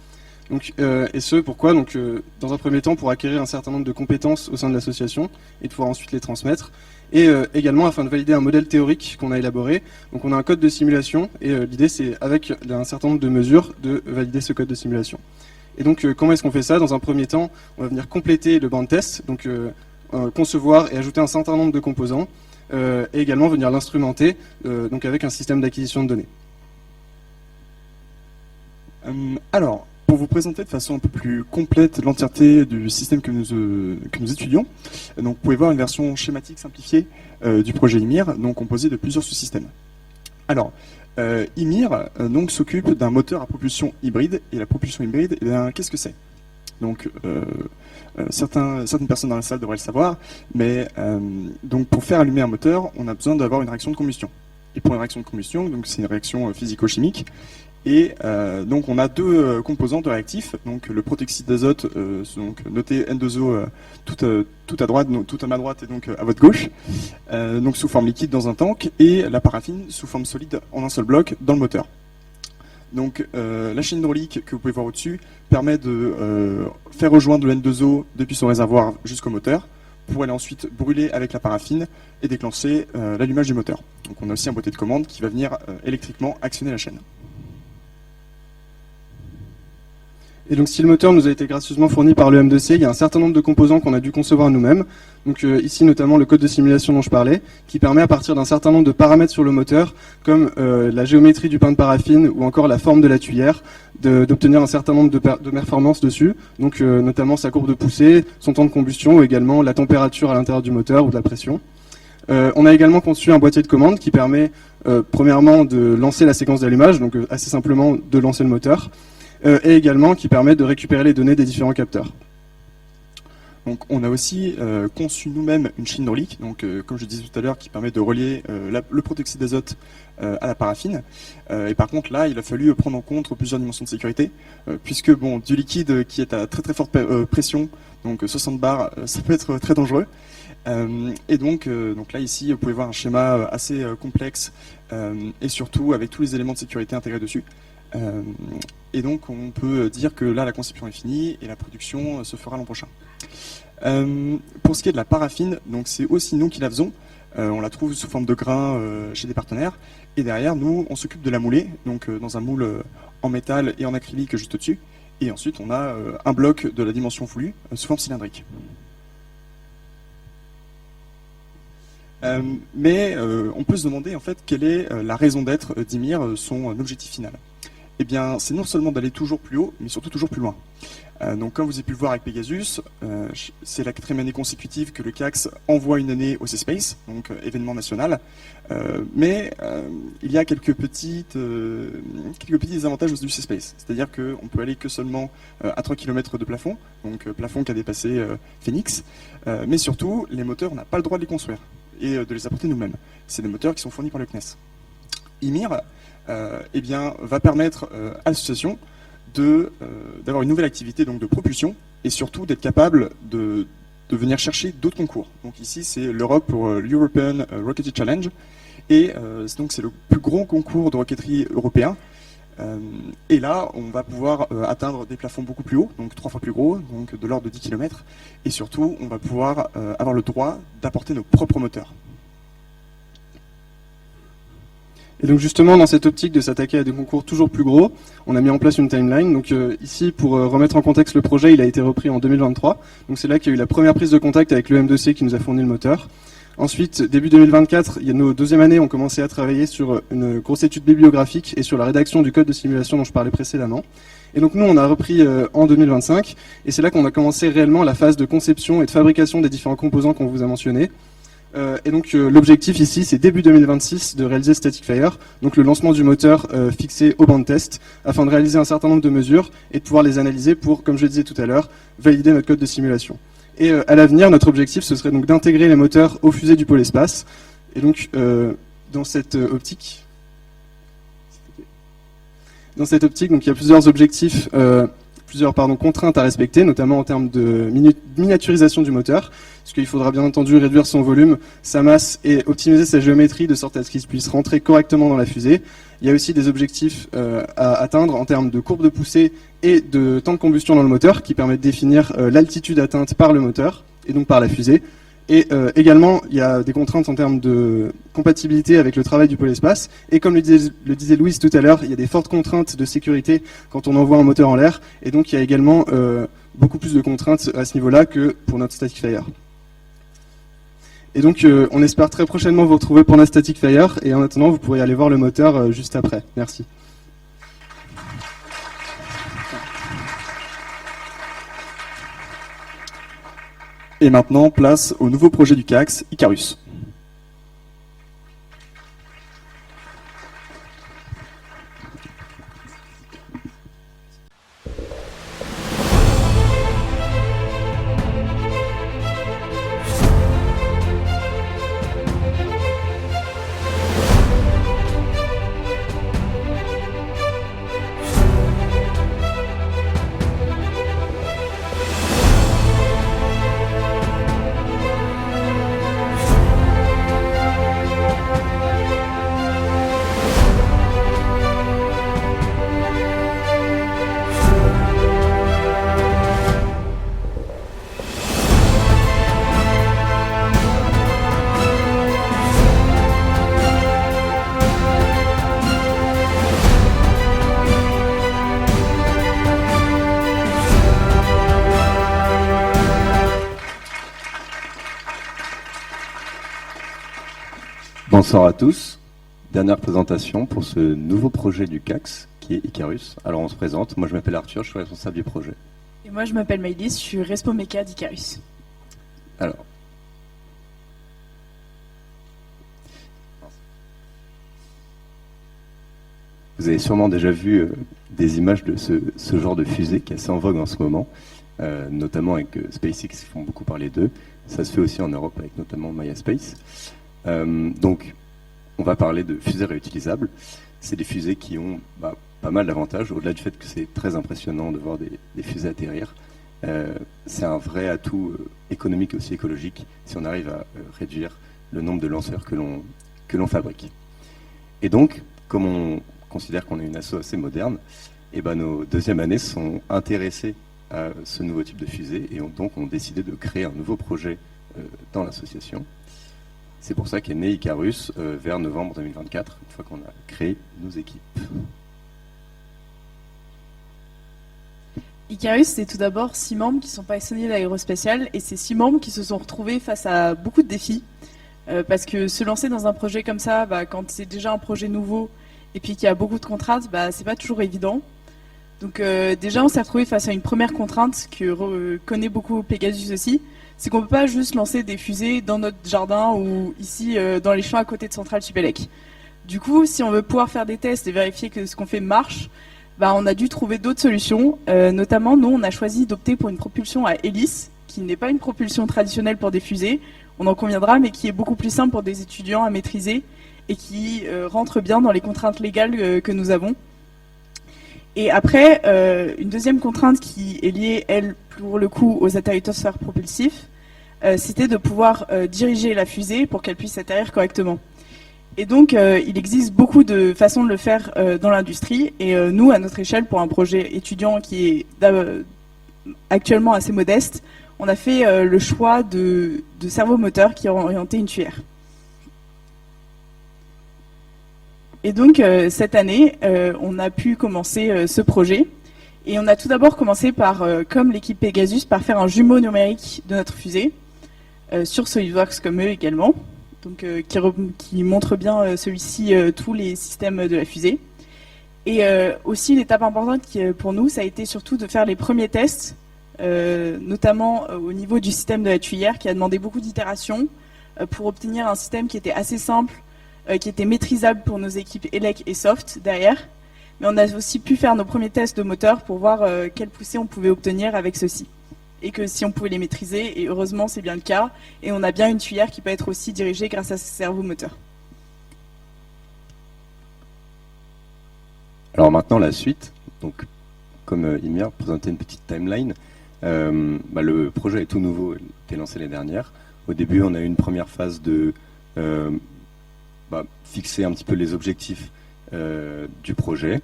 Donc, et ce, pourquoi? Donc, dans un premier temps, pour acquérir un certain nombre de compétences au sein de l'association et de pouvoir ensuite les transmettre. Et également afin de valider un modèle théorique qu'on a élaboré. Donc, on a un code de simulation et l'idée, c'est avec un certain nombre de mesures de valider ce code de simulation. Et donc, comment est-ce qu'on fait ça? Dans un premier temps, on va venir compléter le banc de test, donc concevoir et ajouter un certain nombre de composants, et également venir l'instrumenter, donc avec un système d'acquisition de données. Alors, pour vous présenter de façon un peu plus complète l'entièreté du système que nous étudions, donc vous pouvez voir une version schématique simplifiée du projet IMIR, donc composé de plusieurs sous-systèmes. Alors, IMIR donc s'occupe d'un moteur à propulsion hybride, et la propulsion hybride, eh bien, qu'est-ce que c'est? Donc, certaines personnes dans la salle devraient le savoir, mais donc pour faire allumer un moteur, on a besoin d'avoir une réaction de combustion. Et pour une réaction de combustion, donc c'est une réaction physico-chimique. Et donc on a deux composants de réactifs, donc le protoxyde d'azote, donc noté N2O tout à droite, tout à ma droite et donc à votre gauche, donc sous forme liquide dans un tank, et la paraffine sous forme solide en un seul bloc dans le moteur. Donc la chaîne hydraulique que vous pouvez voir au-dessus permet de faire rejoindre le N2O depuis son réservoir jusqu'au moteur, pour aller ensuite brûler avec la paraffine et déclencher l'allumage du moteur. Donc on a aussi un boîtier de commande qui va venir électriquement actionner la chaîne. Et donc si le moteur nous a été gracieusement fourni par le M2C, il y a un certain nombre de composants qu'on a dû concevoir nous-mêmes. Donc ici notamment le code de simulation dont je parlais, qui permet à partir d'un certain nombre de paramètres sur le moteur, comme la géométrie du pain de paraffine ou encore la forme de la tuyère, d'obtenir un certain nombre de performances dessus. Donc notamment sa courbe de poussée, son temps de combustion ou également la température à l'intérieur du moteur ou de la pression. On a également conçu un boîtier de commande qui permet premièrement de lancer la séquence d'allumage, donc assez simplement de lancer le moteur. Et également qui permet de récupérer les données des différents capteurs. Donc on a aussi conçu nous-mêmes une chaîne hydraulique, donc comme je disais tout à l'heure, qui permet de relier le protoxyde d'azote à la paraffine. Et par contre là, il a fallu prendre en compte plusieurs dimensions de sécurité, puisque bon, du liquide qui est à très très forte pression, donc 60 bars, ça peut être très dangereux. Et donc là ici, vous pouvez voir un schéma assez complexe et surtout avec tous les éléments de sécurité intégrés dessus. Et donc on peut dire que là la conception est finie et la production se fera l'an prochain. Pour ce qui est de la paraffine, donc c'est aussi nous qui la faisons. On la trouve sous forme de grains chez des partenaires. Et derrière, nous, on s'occupe de la mouler, donc dans un moule en métal et en acrylique juste au-dessus. Et ensuite, on a un bloc de la dimension voulue sous forme cylindrique. Mais on peut se demander en fait quelle est la raison d'être d'IMIR, son objectif final. Eh bien, c'est non seulement d'aller toujours plus haut, mais surtout toujours plus loin. Donc, comme vous avez pu le voir avec Pegasus, c'est la 4e année consécutive que le CACS envoie une année au C-Space, donc événement national. Mais il y a quelques petits avantages du C-Space. C'est-à-dire qu'on peut aller que seulement à 3 km de plafond, donc plafond qui a dépassé Phoenix. Mais surtout, les moteurs, on n'a pas le droit de les construire et de les apporter nous-mêmes. C'est des moteurs qui sont fournis par le CNES. IMIR eh bien, va permettre à l'association d'avoir une nouvelle activité donc de propulsion et surtout d'être capable de venir chercher d'autres concours. Donc ici c'est l'Europe pour l'European Rocketry Challenge et donc c'est le plus gros concours de roquetterie européen. Et là on va pouvoir atteindre des plafonds beaucoup plus hauts, donc 3 fois plus gros, donc de l'ordre de 10 km, et surtout on va pouvoir avoir le droit d'apporter nos propres moteurs. Et donc justement, dans cette optique de s'attaquer à des concours toujours plus gros, on a mis en place une timeline. Donc ici, pour remettre en contexte le projet, il a été repris en 2023. Donc c'est là qu'il y a eu la première prise de contact avec le M2C qui nous a fourni le moteur. Ensuite, début 2024, nos deuxième année ont commencé à travailler sur une grosse étude bibliographique et sur la rédaction du code de simulation dont je parlais précédemment. Et donc nous, on a repris en 2025, et c'est là qu'on a commencé réellement la phase de conception et de fabrication des différents composants qu'on vous a mentionnés. Et donc l'objectif ici, c'est début 2026 de réaliser Static Fire, donc le lancement du moteur fixé au banc de test, afin de réaliser un certain nombre de mesures et de pouvoir les analyser pour, comme je le disais tout à l'heure, valider notre code de simulation. Et à l'avenir, notre objectif, ce serait donc d'intégrer les moteurs aux fusées du pôle espace. Et donc, dans cette optique, donc, il y a plusieurs objectifs, plusieurs contraintes à respecter, notamment en termes de miniaturisation du moteur, parce qu'il faudra bien entendu réduire son volume, sa masse et optimiser sa géométrie de sorte à ce qu'il puisse rentrer correctement dans la fusée. Il y a aussi des objectifs à atteindre en termes de courbe de poussée et de temps de combustion dans le moteur qui permettent de définir l'altitude atteinte par le moteur et donc par la fusée. Et également, il y a des contraintes en termes de compatibilité avec le travail du pôle espace. Et comme le disait Louise tout à l'heure, il y a des fortes contraintes de sécurité quand on envoie un moteur en l'air. Et donc, il y a également beaucoup plus de contraintes à ce niveau-là que pour notre Static Fire. Et donc, on espère très prochainement vous retrouver pour notre Static Fire. Et en attendant, vous pourrez aller voir le moteur juste après. Merci. Et maintenant, place au nouveau projet du CACS, Icarus. Bonsoir à tous. Dernière présentation pour ce nouveau projet du CACS qui est Icarus. Alors on se présente, moi je m'appelle Arthur, je suis responsable du projet. Et moi je m'appelle Maëlys, je suis Respo Mecha d'Icarus. Alors, vous avez sûrement déjà vu des images de ce genre de fusée qui est assez en vogue en ce moment, notamment avec SpaceX qui font beaucoup parler d'eux. Ça se fait aussi en Europe avec notamment Maya Space. Donc, on va parler de fusées réutilisables. C'est des fusées qui ont pas mal d'avantages, au-delà du fait que c'est très impressionnant de voir des fusées atterrir. C'est un vrai atout économique et aussi écologique si on arrive à réduire le nombre de lanceurs que l'on fabrique. Et donc, comme on considère qu'on est une asso assez moderne, et nos deuxième années sont intéressées à ce nouveau type de fusée et donc ont décidé de créer un nouveau projet dans l'association. C'est pour ça qu'est né Icarus vers novembre 2024, une fois qu'on a créé nos équipes. Icarus, c'est tout d'abord 6 membres qui sont passionnés d'aérospatial et c'est 6 membres qui se sont retrouvés face à beaucoup de défis. Parce que se lancer dans un projet comme ça, quand c'est déjà un projet nouveau et puis qu'il y a beaucoup de contraintes, c'est pas toujours évident. Donc déjà, on s'est retrouvé face à une première contrainte que connaît beaucoup Pegasus aussi. C'est qu'on ne peut pas juste lancer des fusées dans notre jardin ou ici dans les champs à côté de Centrale Supélec. Du coup, si on veut pouvoir faire des tests et vérifier que ce qu'on fait marche, on a dû trouver d'autres solutions. Notamment, nous, on a choisi d'opter pour une propulsion à hélice, qui n'est pas une propulsion traditionnelle pour des fusées, on en conviendra, mais qui est beaucoup plus simple pour des étudiants à maîtriser et qui rentre bien dans les contraintes légales que nous avons. Et après, une deuxième contrainte qui est liée, elle, pour le coup, aux atterrisseurs propulsifs, c'était de pouvoir diriger la fusée pour qu'elle puisse atterrir correctement. Et donc, il existe beaucoup de façons de le faire dans l'industrie. Et nous, à notre échelle, pour un projet étudiant qui est actuellement assez modeste, on a fait le choix de servomoteur qui ont orienté une tuyère. Et donc, cette année, on a pu commencer ce projet. Et on a tout d'abord commencé par, comme l'équipe Pegasus, par faire un jumeau numérique de notre fusée. sur SolidWorks comme eux également, donc qui montre bien celui-ci tous les systèmes de la fusée. Et aussi une étape importante pour nous, ça a été surtout de faire les premiers tests, notamment au niveau du système de la tuyère, qui a demandé beaucoup d'itérations pour obtenir un système qui était assez simple, qui était maîtrisable pour nos équipes Elec et Soft derrière. Mais on a aussi pu faire nos premiers tests de moteur pour voir quelle poussée on pouvait obtenir avec ceux-ci. Et que si on pouvait les maîtriser, et heureusement c'est bien le cas, et on a bien une tuyère qui peut être aussi dirigée grâce à ce cerveau moteur. Alors maintenant la suite, donc comme Ymir présentait une petite timeline, le projet est tout nouveau, il a été lancé l'année dernière. Au début on a eu une première phase de fixer un petit peu les objectifs du projet.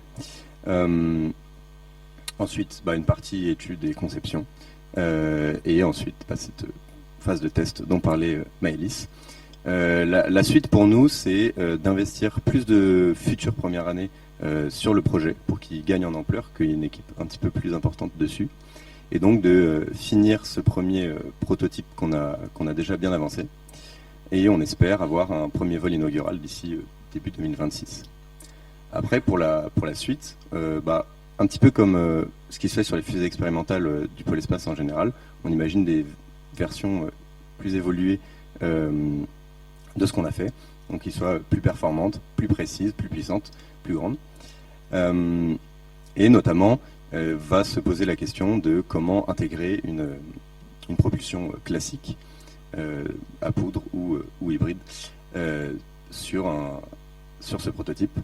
Ensuite une partie étude et conception. Et ensuite cette phase de test dont parlait Maëlys. La suite pour nous c'est d'investir plus de futures premières années sur le projet pour qu'il gagne en ampleur, qu'il y ait une équipe un petit peu plus importante dessus, et donc de finir ce premier prototype qu'on a déjà bien avancé, et on espère avoir un premier vol inaugural d'ici début 2026. Après pour la suite, un petit peu comme ce qui se fait sur les fusées expérimentales du pôle espace en général, on imagine des versions plus évoluées de ce qu'on a fait, donc qu'ils soient plus performantes, plus précises, plus puissantes, plus grandes. Et notamment, va se poser la question de comment intégrer une propulsion classique à poudre ou hybride sur ce prototype.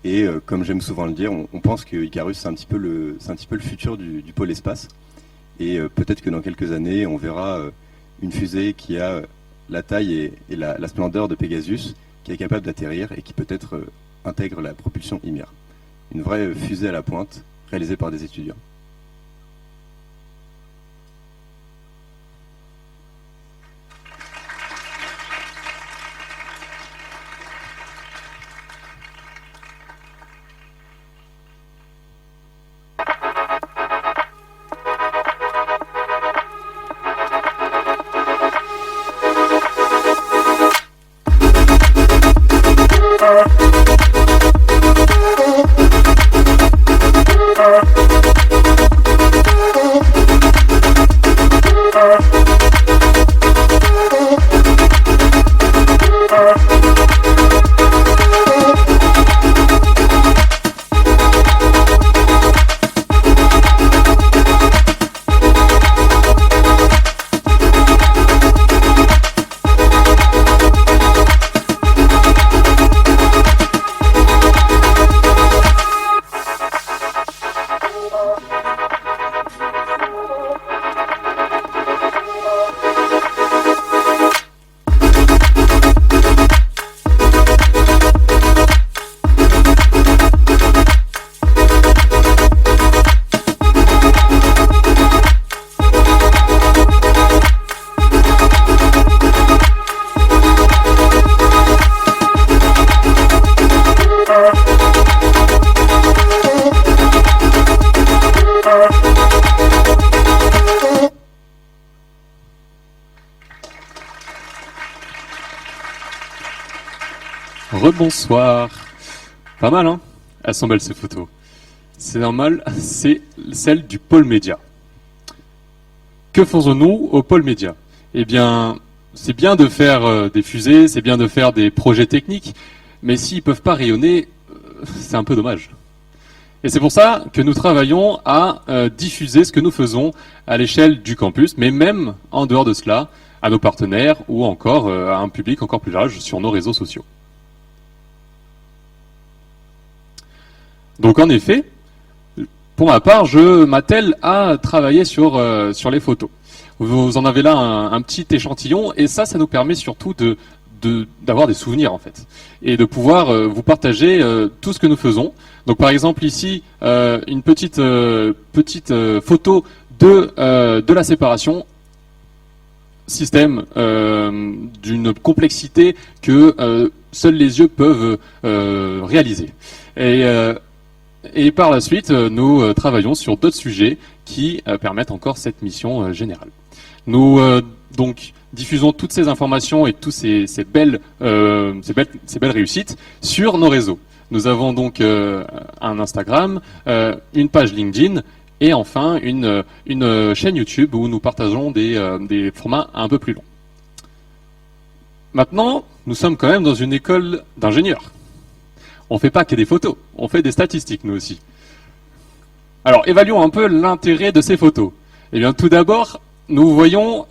Et comme j'aime souvent le dire, on pense que Icarus c'est un petit peu le futur du pôle espace. Et peut-être que dans quelques années, on verra une fusée qui a la taille et la splendeur de Pegasus, qui est capable d'atterrir et qui peut-être intègre la propulsion Ymir. Une vraie fusée à la pointe, réalisée par des étudiants. Rebonsoir. Pas mal, hein? Elles sont belles ces photos. C'est normal, c'est celle du pôle média. Que faisons-nous au pôle média? Eh bien, c'est bien de faire des fusées, c'est bien de faire des projets techniques, mais s'ils ne peuvent pas rayonner, c'est un peu dommage. Et c'est pour ça que nous travaillons à diffuser ce que nous faisons à l'échelle du campus, mais même en dehors de cela, à nos partenaires ou encore à un public encore plus large sur nos réseaux sociaux. Donc en effet, pour ma part, je m'attelle à travailler sur les photos. Vous en avez là un petit échantillon, et ça nous permet surtout d'avoir des souvenirs en fait, et de pouvoir vous partager tout ce que nous faisons. Donc par exemple ici, une petite photo de la séparation, système d'une complexité que seuls les yeux peuvent réaliser. Et par la suite, nous travaillons sur d'autres sujets qui permettent encore cette mission générale. Nous donc diffusons toutes ces informations et toutes ces belles réussites sur nos réseaux. Nous avons donc un Instagram, une page LinkedIn et enfin une chaîne YouTube où nous partageons des formats un peu plus longs. Maintenant, nous sommes quand même dans une école d'ingénieurs. On ne fait pas que des photos, on fait des statistiques nous aussi. Alors, évaluons un peu l'intérêt de ces photos. Eh bien, tout d'abord, nous voyons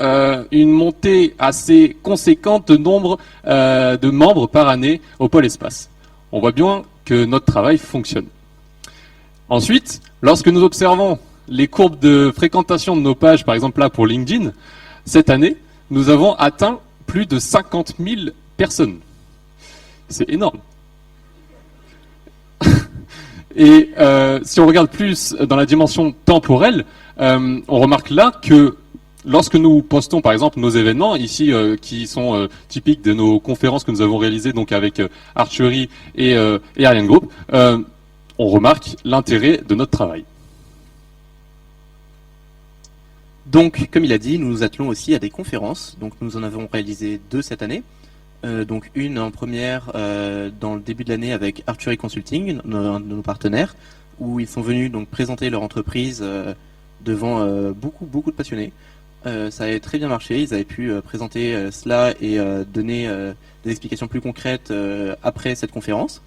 une montée assez conséquente de nombre de membres par année au pôle espace. On voit bien que notre travail fonctionne. Ensuite, lorsque nous observons les courbes de fréquentation de nos pages, par exemple là pour LinkedIn, cette année, nous avons atteint plus de 50 000 personnes. C'est énorme. Et si on regarde plus dans la dimension temporelle, on remarque là que lorsque nous postons par exemple nos événements, ici qui sont typiques de nos conférences que nous avons réalisées donc avec Archery et Ariane Group, on remarque l'intérêt de notre travail. Donc, comme il a dit, nous nous attelons aussi à des conférences. Donc, nous en avons réalisé 2 cette année. Donc, une en première dans le début de l'année avec Archery Consulting, un de nos partenaires, où ils sont venus donc présenter leur entreprise devant beaucoup de passionnés. Ça avait très bien marché. Ils avaient pu présenter cela et donner des explications plus concrètes après cette conférence.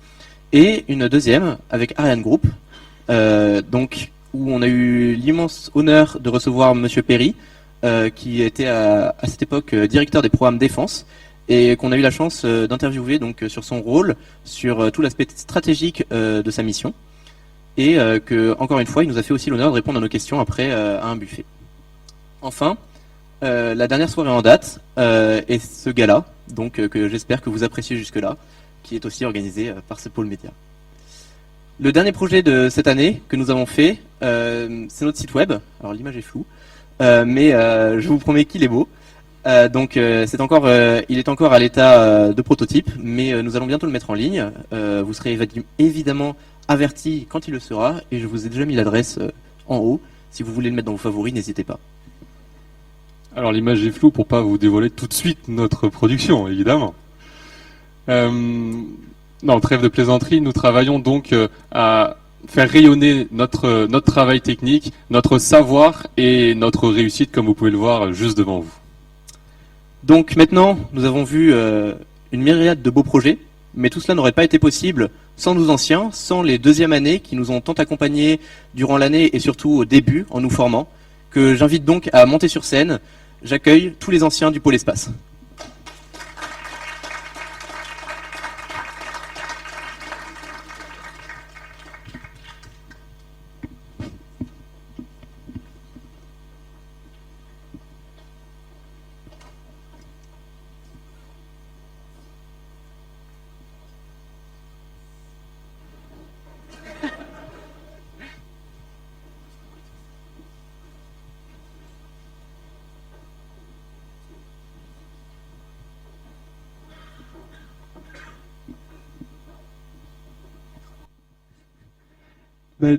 Et une deuxième avec Ariane Group, donc où on a eu l'immense honneur de recevoir Monsieur Perry, qui était à cette époque directeur des programmes défense, et qu'on a eu la chance d'interviewer donc sur son rôle, sur tout l'aspect stratégique de sa mission, et que encore une fois, il nous a fait aussi l'honneur de répondre à nos questions après à un buffet. Enfin, la dernière soirée en date est ce gala, donc que j'espère que vous appréciez jusque-là, qui est aussi organisé par ce pôle média. Le dernier projet de cette année que nous avons fait, c'est notre site web. Alors l'image est floue, mais je vous promets qu'il est beau. Donc il est encore à l'état de prototype, mais nous allons bientôt le mettre en ligne. Vous serez évidemment avertis quand il le sera, et je vous ai déjà mis l'adresse en haut. Si vous voulez le mettre dans vos favoris, n'hésitez pas. Alors l'image est floue pour pas vous dévoiler tout de suite notre production, évidemment. Non, trêve de plaisanterie, nous travaillons donc à faire rayonner notre travail technique, notre savoir et notre réussite, comme vous pouvez le voir juste devant vous. Donc maintenant, nous avons vu une myriade de beaux projets, mais tout cela n'aurait pas été possible sans nos anciens, sans les 2e années qui nous ont tant accompagnés durant l'année et surtout au début en nous formant, que j'invite donc à monter sur scène. J'accueille tous les anciens du pôle espace.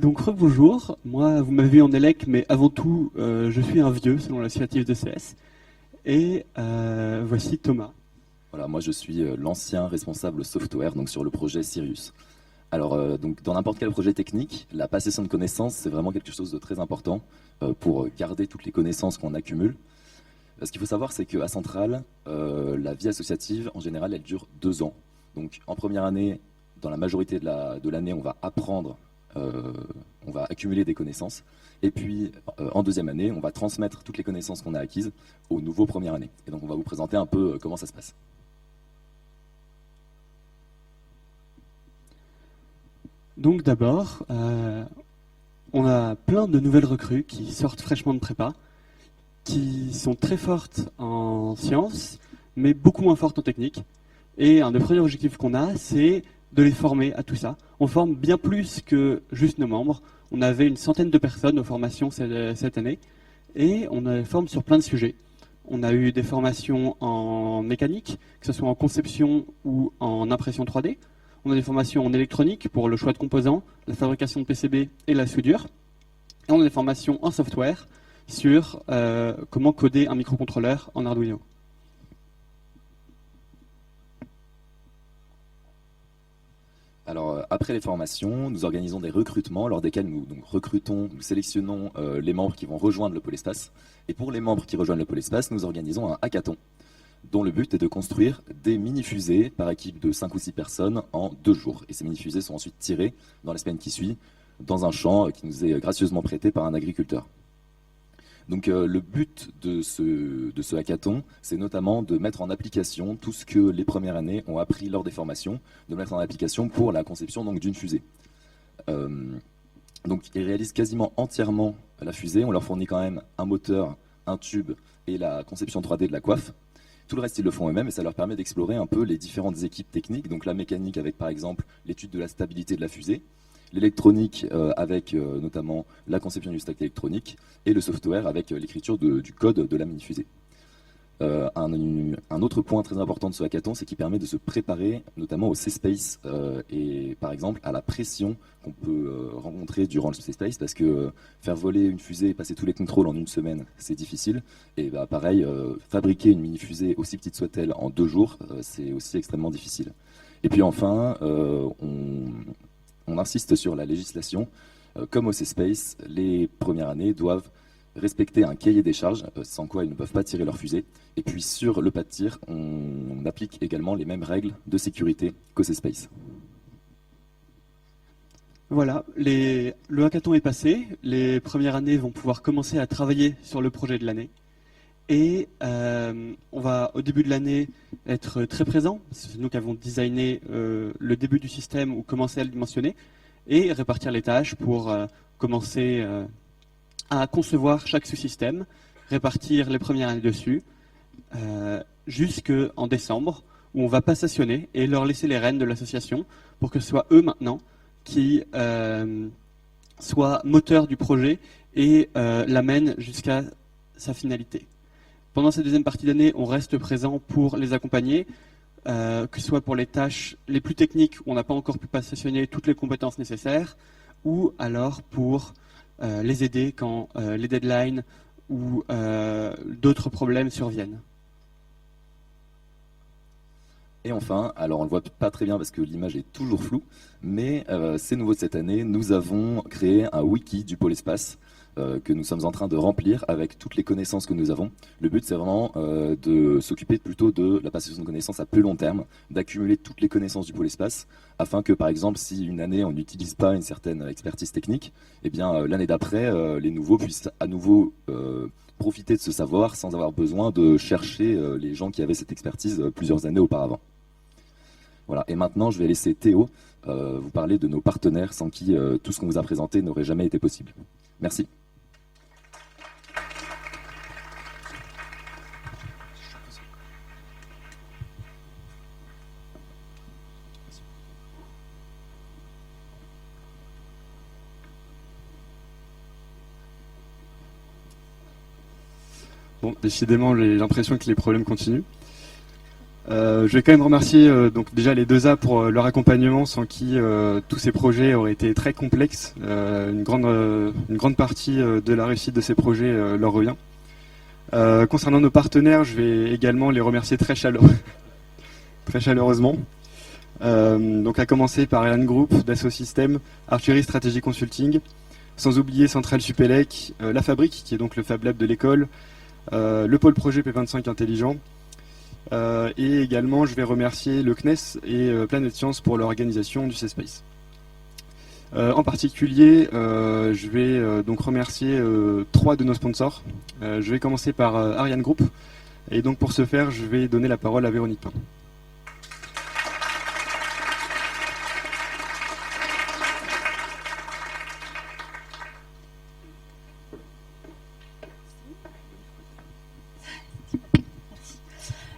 Donc rebonjour, moi vous m'avez vu en élec, mais avant tout je suis un vieux selon l'associative de CS. Et voici Thomas. Voilà, moi je suis l'ancien responsable software donc sur le projet Sirius. Alors donc dans n'importe quel projet technique, la passation de connaissances c'est vraiment quelque chose de très important pour garder toutes les connaissances qu'on accumule. Ce qu'il faut savoir c'est qu'à Centrale, la vie associative en général elle dure 2 ans. Donc en première année, dans la majorité de l'année, on va apprendre. On va accumuler des connaissances et puis en 2e année on va transmettre toutes les connaissances qu'on a acquises aux nouveaux première année. Et donc on va vous présenter un peu comment ça se passe. Donc d'abord on a plein de nouvelles recrues qui sortent fraîchement de prépa, qui sont très fortes en sciences mais beaucoup moins fortes en technique, et un des premiers objectifs qu'on a c'est de les former à tout ça. On forme bien plus que juste nos membres. On avait une centaine de personnes aux formations cette année et on les forme sur plein de sujets. On a eu des formations en mécanique, que ce soit en conception ou en impression 3D. On a des formations en électronique pour le choix de composants, la fabrication de PCB et la soudure. Et on a des formations en software sur comment coder un microcontrôleur en Arduino. Alors, après les formations, nous organisons des recrutements lors desquels nous nous sélectionnons les membres qui vont rejoindre le pôle espace. Et pour les membres qui rejoignent le pôle espace, nous organisons un hackathon dont le but est de construire des mini-fusées par équipe de 5 ou 6 personnes en 2 jours. Et ces mini-fusées sont ensuite tirées dans la semaine qui suit dans un champ qui nous est gracieusement prêté par un agriculteur. Donc le but de ce hackathon, c'est notamment de mettre en application tout ce que les premières années ont appris lors des formations, de mettre en application pour la conception d'une fusée. Donc ils réalisent quasiment entièrement la fusée, on leur fournit quand même un moteur, un tube et la conception 3D de la coiffe. Tout le reste, ils le font eux-mêmes et ça leur permet d'explorer un peu les différentes équipes techniques, donc la mécanique avec par exemple l'étude de la stabilité de la fusée, l'électronique avec notamment la conception du stack électronique et le software avec l'écriture du code de la mini-fusée. Un autre point très important de ce hackathon, c'est qu'il permet de se préparer notamment au C-Space et par exemple à la pression qu'on peut rencontrer durant le C-Space, parce que faire voler une fusée et passer tous les contrôles en une semaine, c'est difficile. Et bah, pareil, fabriquer une mini-fusée, aussi petite soit-elle, en 2 jours, c'est aussi extrêmement difficile. Et puis enfin, on insiste sur la législation. Comme au C-Space, les premières années doivent respecter un cahier des charges, sans quoi ils ne peuvent pas tirer leur fusée. Et puis sur le pas de tir, on applique également les mêmes règles de sécurité qu'au C-Space. Voilà, le hackathon est passé, les premières années vont pouvoir commencer à travailler sur le projet de l'année. Et on va au début de l'année être très présent, c'est nous qui avons designé le début du système ou commencer à le dimensionner, et répartir les tâches pour commencer à concevoir chaque sous-système, répartir les premières années dessus, jusqu'en décembre, où on va passationner et leur laisser les rênes de l'association pour que ce soit eux maintenant qui soient moteurs du projet et l'amènent jusqu'à sa finalité. Pendant cette deuxième partie d'année, on reste présent pour les accompagner, que ce soit pour les tâches les plus techniques où on n'a pas encore pu passationner toutes les compétences nécessaires, ou alors pour les aider quand les deadlines ou d'autres problèmes surviennent. Et enfin, alors on ne le voit pas très bien parce que l'image est toujours floue, mais c'est nouveau de cette année, nous avons créé un wiki du pôle espace que nous sommes en train de remplir avec toutes les connaissances que nous avons. Le but, c'est vraiment de s'occuper plutôt de la passation de connaissances à plus long terme, d'accumuler toutes les connaissances du pôle espace, afin que, par exemple, si une année on n'utilise pas une certaine expertise technique, eh bien l'année d'après, les nouveaux puissent à nouveau profiter de ce savoir sans avoir besoin de chercher les gens qui avaient cette expertise plusieurs années auparavant. Voilà. Et maintenant, je vais laisser Théo vous parler de nos partenaires sans qui tout ce qu'on vous a présenté n'aurait jamais été possible. Merci. Bon, décidément, j'ai l'impression que les problèmes continuent. Je vais quand même remercier donc déjà les 2A pour leur accompagnement, sans qui tous ces projets auraient été très complexes. Une grande partie de la réussite de ces projets leur revient. Concernant nos partenaires, je vais également les remercier très chaleureusement. Donc à commencer par Alan Group, Dassault Systèmes, Archery Strategy Consulting, sans oublier Centrale Supélec, La Fabrique, qui est donc le Fab Lab de l'école, le pôle projet P25 Intelligent, et également je vais remercier le CNES et Planète Science pour l'organisation du C-Space. En particulier, je vais donc remercier 3 de nos sponsors. Je vais commencer par Ariane Group, et donc pour ce faire, je vais donner la parole à Véronique Pain.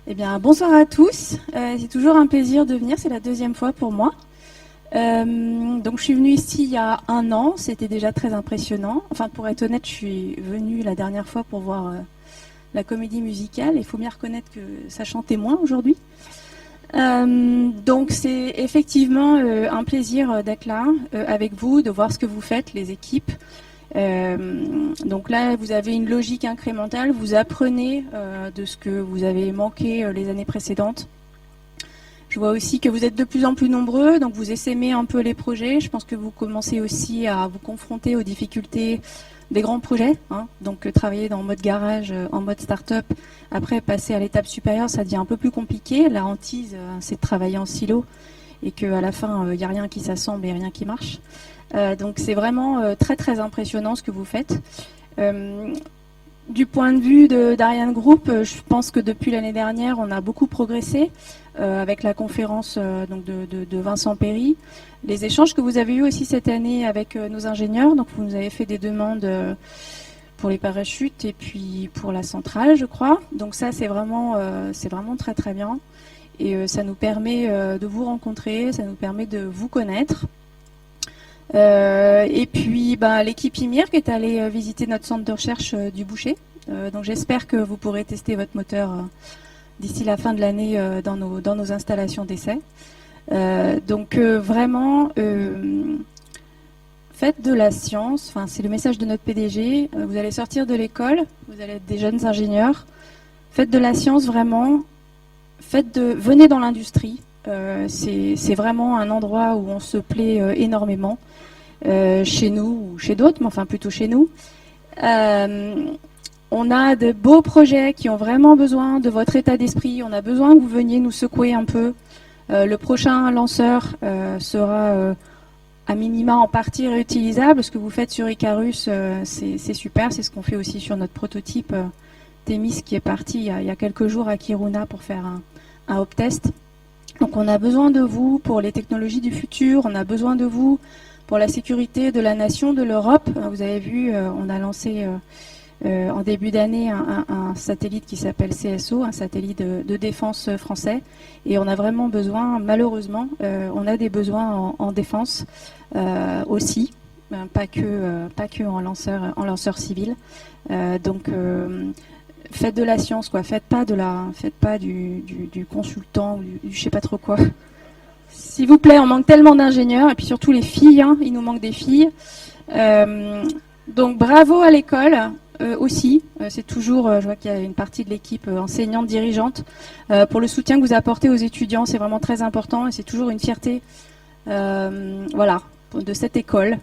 Eh bien, bonsoir à tous. C'est toujours un plaisir de venir. C'est la 2e fois pour moi. Donc, je suis venue ici il y a 1 an. C'était déjà très impressionnant. Enfin, pour être honnête, je suis venue la dernière fois pour voir la comédie musicale. Il faut bien reconnaître que ça chantait moins aujourd'hui. Donc, c'est effectivement un plaisir d'être là avec vous, de voir ce que vous faites, les équipes. Donc là, vous avez une logique incrémentale, vous apprenez de ce que vous avez manqué les années précédentes. Je vois aussi que vous êtes de plus en plus nombreux, donc vous essaimez un peu les projets. Je pense que vous commencez aussi à vous confronter aux difficultés des grands projets. Hein. Donc travailler en mode garage, en mode start-up, après passer à l'étape supérieure, ça devient un peu plus compliqué. La hantise, c'est de travailler en silo et qu'à la fin, il n'y a rien qui s'assemble et rien qui marche. Donc c'est vraiment très très impressionnant ce que vous faites. Du point de vue d'Ariane Group, je pense que depuis l'année dernière, on a beaucoup progressé avec la conférence donc de Vincent Perry. Les échanges que vous avez eus aussi cette année avec nos ingénieurs, donc vous nous avez fait des demandes pour les parachutes et puis pour la centrale, je crois. Donc ça, c'est vraiment très très bien. Et ça nous permet de vous rencontrer, ça nous permet de vous connaître. Et puis l'équipe IMIR qui est allée visiter notre centre de recherche du Boucher. Donc j'espère que vous pourrez tester votre moteur d'ici la fin de l'année dans nos installations d'essai. Donc vraiment, faites de la science, enfin, c'est le message de notre PDG, vous allez sortir de l'école, vous allez être des jeunes ingénieurs, faites de la science vraiment, venez dans l'industrie, c'est vraiment un endroit où on se plaît énormément, chez nous ou chez d'autres, mais enfin plutôt chez nous. On a de beaux projets qui ont vraiment besoin de votre état d'esprit, on a besoin que vous veniez nous secouer un peu. Le prochain lanceur sera à minima en partie réutilisable. Ce que vous faites sur Icarus, c'est super. C'est ce qu'on fait aussi sur notre prototype Thémis qui est parti il y a quelques jours à Kiruna pour faire un hop test. Donc on a besoin de vous pour les technologies du futur. On a besoin de vous pour la sécurité de la nation, de l'Europe. Vous avez vu, on a lancé en début d'année un satellite qui s'appelle CSO, un satellite de défense français. Et on a vraiment besoin, malheureusement, on a des besoins en défense aussi, pas que en lanceur civil. Donc faites de la science, quoi. Faites pas du consultant ou du je sais pas trop quoi. S'il vous plaît, on manque tellement d'ingénieurs et puis surtout les filles, hein, il nous manque des filles. Donc bravo à l'école. Aussi, c'est toujours, je vois qu'il y a une partie de l'équipe enseignante, dirigeante, pour le soutien que vous apportez aux étudiants, c'est vraiment très important et c'est toujours une fierté, voilà, de cette école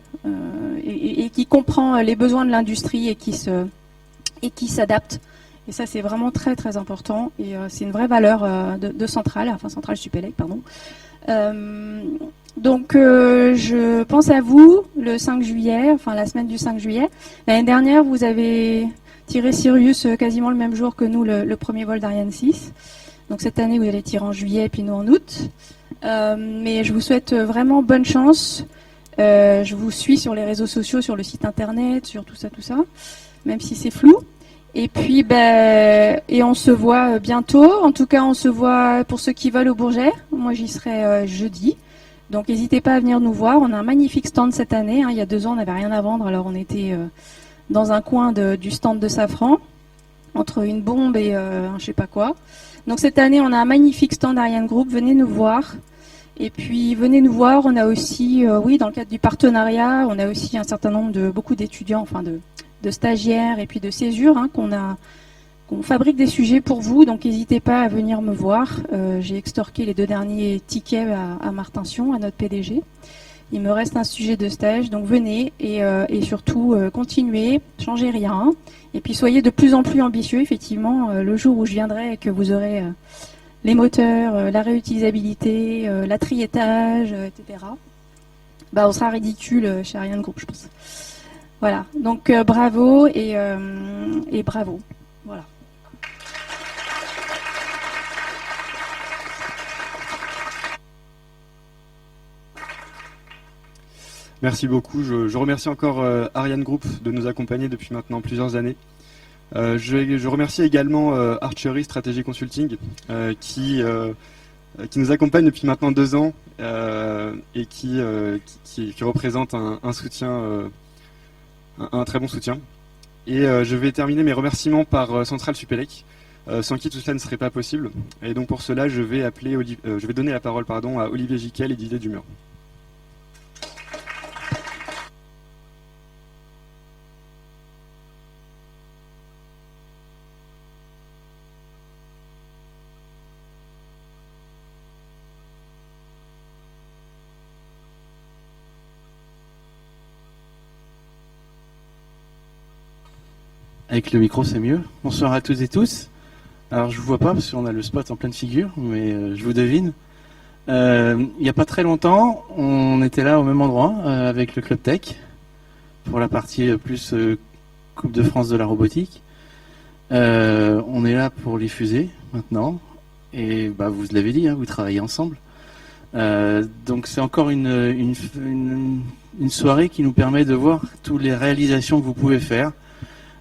et qui comprend les besoins de l'industrie et qui s'adapte. Et ça, c'est vraiment très très important et c'est une vraie valeur de Centrale, enfin Centrale Supélec, pardon. Donc je pense à vous le 5 juillet, enfin la semaine du 5 juillet. L'année dernière, vous avez tiré Sirius quasiment le même jour que nous, le premier vol d'Ariane 6. Donc cette année, vous allez tirer en juillet et puis nous en août. Mais je vous souhaite vraiment bonne chance. Je vous suis sur les réseaux sociaux, sur le site internet, sur tout ça, même si c'est flou. Et puis, et on se voit bientôt. En tout cas, on se voit pour ceux qui veulent au Bourget. Moi, j'y serai jeudi. Donc n'hésitez pas à venir nous voir. On a un magnifique stand cette année. Hein. Il y a 2 ans, on n'avait rien à vendre. Alors on était dans un coin du stand de Safran, entre une bombe et je sais pas quoi. Donc cette année, on a un magnifique stand Ariane Group. Venez nous voir. Et puis venez nous voir. On a aussi, oui, dans le cadre du partenariat, on a aussi un certain nombre beaucoup d'étudiants, enfin de stagiaires et puis de césures hein, qu'on fabrique des sujets pour vous, donc n'hésitez pas à venir me voir. J'ai extorqué les 2 derniers tickets à Martin Sion, à notre PDG. Il me reste un sujet de stage, donc venez et surtout continuez, changez rien. Et puis soyez de plus en plus ambitieux, effectivement, le jour où je viendrai et que vous aurez les moteurs, la réutilisabilité, l'attriétage, etc. On sera ridicule chez Ariane Group, je pense. Voilà, donc bravo et bravo. Voilà. Merci beaucoup. Je remercie encore Ariane Group de nous accompagner depuis maintenant plusieurs années. Je remercie également Archery Strategy Consulting qui nous accompagne depuis maintenant 2 ans et qui représente un soutien, un très bon soutien. Et je vais terminer mes remerciements par Centrale Supélec, sans qui tout cela ne serait pas possible. Et donc pour cela, je vais donner la parole à Olivier Giquel et Didier Dumur. Avec le micro, c'est mieux. Bonsoir à toutes et tous. Alors, je vous vois pas parce qu'on a le spot en pleine figure, mais je vous devine. Il n'y a pas très longtemps, on était là au même endroit avec le Club Tech pour la partie plus Coupe de France de la robotique. On est là pour les fusées maintenant. Et bah, vous l'avez dit, hein, vous travaillez ensemble. Donc c'est encore une soirée qui nous permet de voir toutes les réalisations que vous pouvez faire,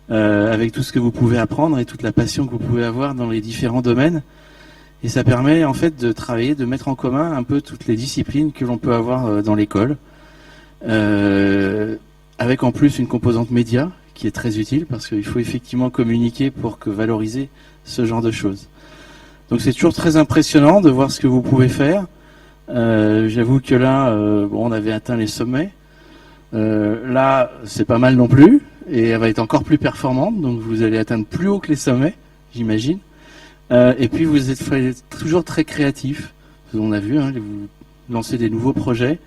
avec tout ce que vous pouvez apprendre et toute la passion que vous pouvez avoir dans les différents domaines. Et ça permet en fait de travailler, de mettre en commun un peu toutes les disciplines que l'on peut avoir dans l'école, avec en plus une composante média qui est très utile parce qu'il faut effectivement communiquer pour valoriser ce genre de choses. Donc c'est toujours très impressionnant de voir ce que vous pouvez faire. J'avoue que là, on avait atteint les sommets. Là, c'est pas mal non plus, et elle va être encore plus performante, donc vous allez atteindre plus haut que les sommets, j'imagine. Et puis vous êtes toujours très créatif. On a vu, hein, vous lancez des nouveaux projets.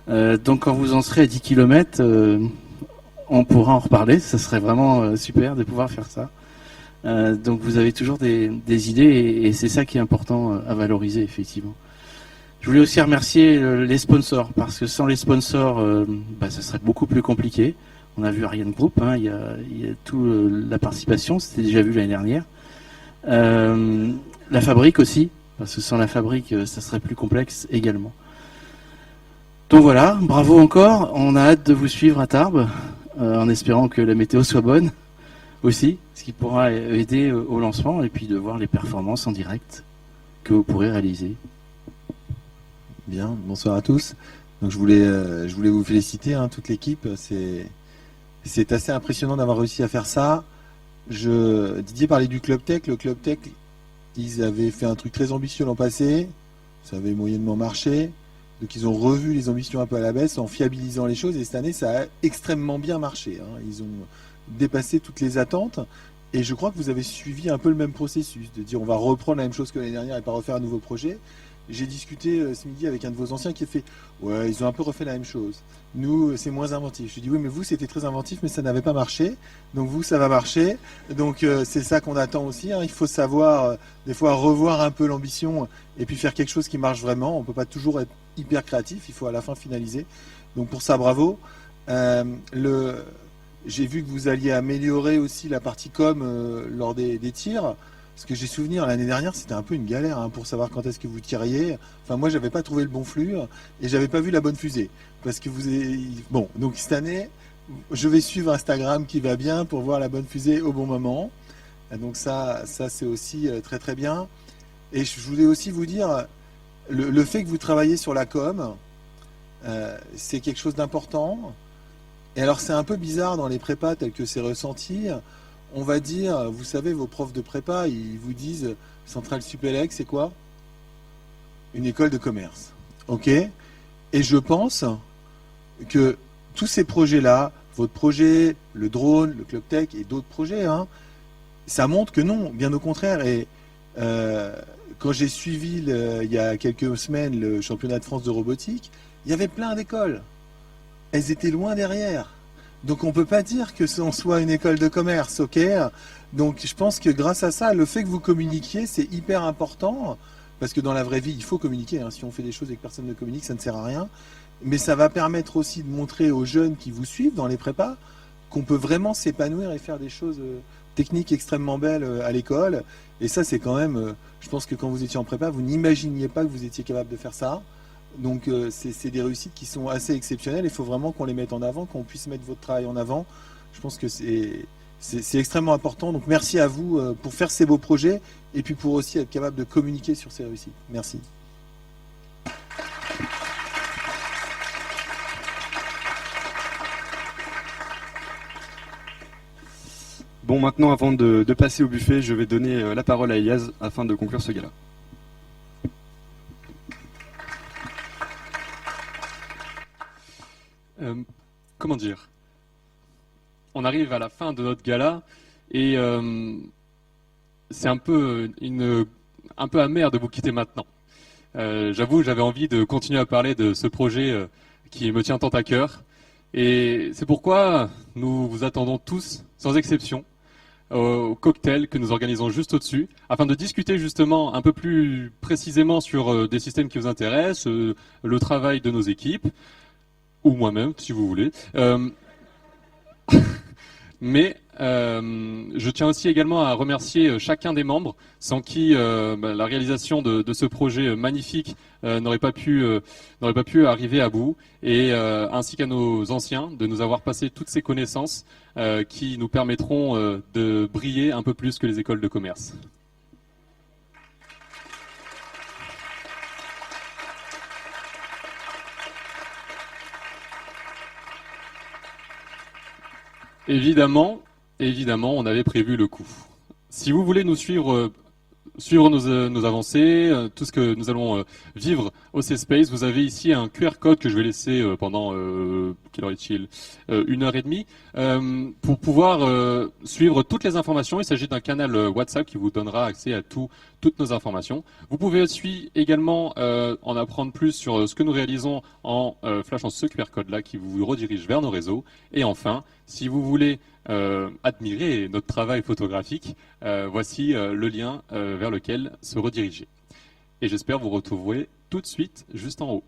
Donc quand vous en serez à 10 km, on pourra en reparler. Ça serait vraiment super de pouvoir faire ça. Donc vous avez toujours des idées et c'est ça qui est important à valoriser, effectivement. Je voulais aussi remercier les sponsors, parce que sans les sponsors, ça serait beaucoup plus compliqué. On a vu Ariane Group, hein, il y a tout la participation, c'était déjà vu l'année dernière. La fabrique aussi, parce que sans la fabrique, ça serait plus complexe également. Donc voilà, bravo encore. On a hâte de vous suivre à Tarbes, en espérant que la météo soit bonne aussi, ce qui pourra aider au lancement, et puis de voir les performances en direct que vous pourrez réaliser. Bien, bonsoir à tous. Donc je voulais vous féliciter, hein, toute l'équipe. C'est assez impressionnant d'avoir réussi à faire ça. Didier parlait du Club Tech. Le Club Tech, ils avaient fait un truc très ambitieux l'an passé. Ça avait moyennement marché. Donc ils ont revu les ambitions un peu à la baisse en fiabilisant les choses. Et cette année, ça a extrêmement bien marché, hein. Ils ont dépassé toutes les attentes. Et je crois que vous avez suivi un peu le même processus, de dire on va reprendre la même chose que l'année dernière et pas refaire un nouveau projet. J'ai discuté ce midi avec un de vos anciens qui a fait « Ouais, ils ont un peu refait la même chose. Nous, c'est moins inventif. » Je lui ai dit « Oui, mais vous, c'était très inventif, mais ça n'avait pas marché. Donc vous, ça va marcher. Donc c'est ça qu'on attend aussi, hein. Il faut savoir, des fois, revoir un peu l'ambition et puis faire quelque chose qui marche vraiment. On ne peut pas toujours être hyper créatif. Il faut à la fin finaliser. Donc pour ça, bravo. J'ai vu que vous alliez améliorer aussi la partie com lors des tirs. Parce que j'ai souvenir, l'année dernière, c'était un peu une galère, hein, pour savoir quand est-ce que vous tiriez. Enfin, moi, j'avais pas trouvé le bon flux et j'avais pas vu la bonne fusée. Parce que bon, donc cette année, je vais suivre Instagram qui va bien pour voir la bonne fusée au bon moment. Et donc ça c'est aussi très très bien. Et je voulais aussi vous dire, le fait que vous travaillez sur la com, c'est quelque chose d'important. Et alors, c'est un peu bizarre dans les prépas tels que c'est ressenti. On va dire, vous savez, vos profs de prépa, ils vous disent Centrale Supélec, c'est quoi? Une école de commerce. Ok? Et je pense que tous ces projets-là, votre projet, le drone, le Club Tech et d'autres projets, hein, ça montre que non, bien au contraire. Et quand j'ai suivi il y a quelques semaines le championnat de France de robotique, il y avait plein d'écoles. Elles étaient loin derrière. Donc on ne peut pas dire que ce soit une école de commerce, ok? Donc je pense que grâce à ça, le fait que vous communiquiez, c'est hyper important, parce que dans la vraie vie, il faut communiquer, hein. Si on fait des choses et que personne ne communique, ça ne sert à rien. Mais ça va permettre aussi de montrer aux jeunes qui vous suivent dans les prépas qu'on peut vraiment s'épanouir et faire des choses techniques extrêmement belles à l'école. Et ça, c'est quand même, je pense que quand vous étiez en prépa, vous n'imaginiez pas que vous étiez capable de faire ça. Donc c'est des réussites qui sont assez exceptionnelles. Il faut vraiment qu'on les mette en avant, qu'on puisse mettre votre travail en avant. Je pense que c'est extrêmement important. Donc merci à vous pour faire ces beaux projets et puis pour aussi être capable de communiquer sur ces réussites. Merci. Bon, maintenant, avant de passer au buffet, je vais donner la parole à Elias afin de conclure ce gala. Comment dire? On arrive à la fin de notre gala et c'est un peu amer de vous quitter maintenant. J'avoue, j'avais envie de continuer à parler de ce projet qui me tient tant à cœur. Et c'est pourquoi nous vous attendons tous, sans exception, au cocktail que nous organisons juste au-dessus, afin de discuter justement un peu plus précisément sur des systèmes qui vous intéressent, le travail de nos équipes, ou moi-même, si vous voulez. Mais je tiens aussi également à remercier chacun des membres, sans qui la réalisation de ce projet magnifique n'aurait pas pu arriver à bout, et ainsi qu'à nos anciens de nous avoir passé toutes ces connaissances qui nous permettront de briller un peu plus que les écoles de commerce. Évidemment, on avait prévu le coup. Si vous voulez nous suivre nos avancées, tout ce que nous allons vivre au C-Space, vous avez ici un QR code que je vais laisser pendant quelle heure est-il 1h30 pour pouvoir suivre toutes les informations. Il s'agit d'un canal WhatsApp qui vous donnera accès à toutes nos informations. Vous pouvez aussi également en apprendre plus sur ce que nous réalisons en flashant ce QR code-là qui vous redirige vers nos réseaux. Et enfin, si vous voulez admirer notre travail photographique, voici le lien vers lequel se rediriger. Et j'espère vous retrouver tout de suite juste en haut.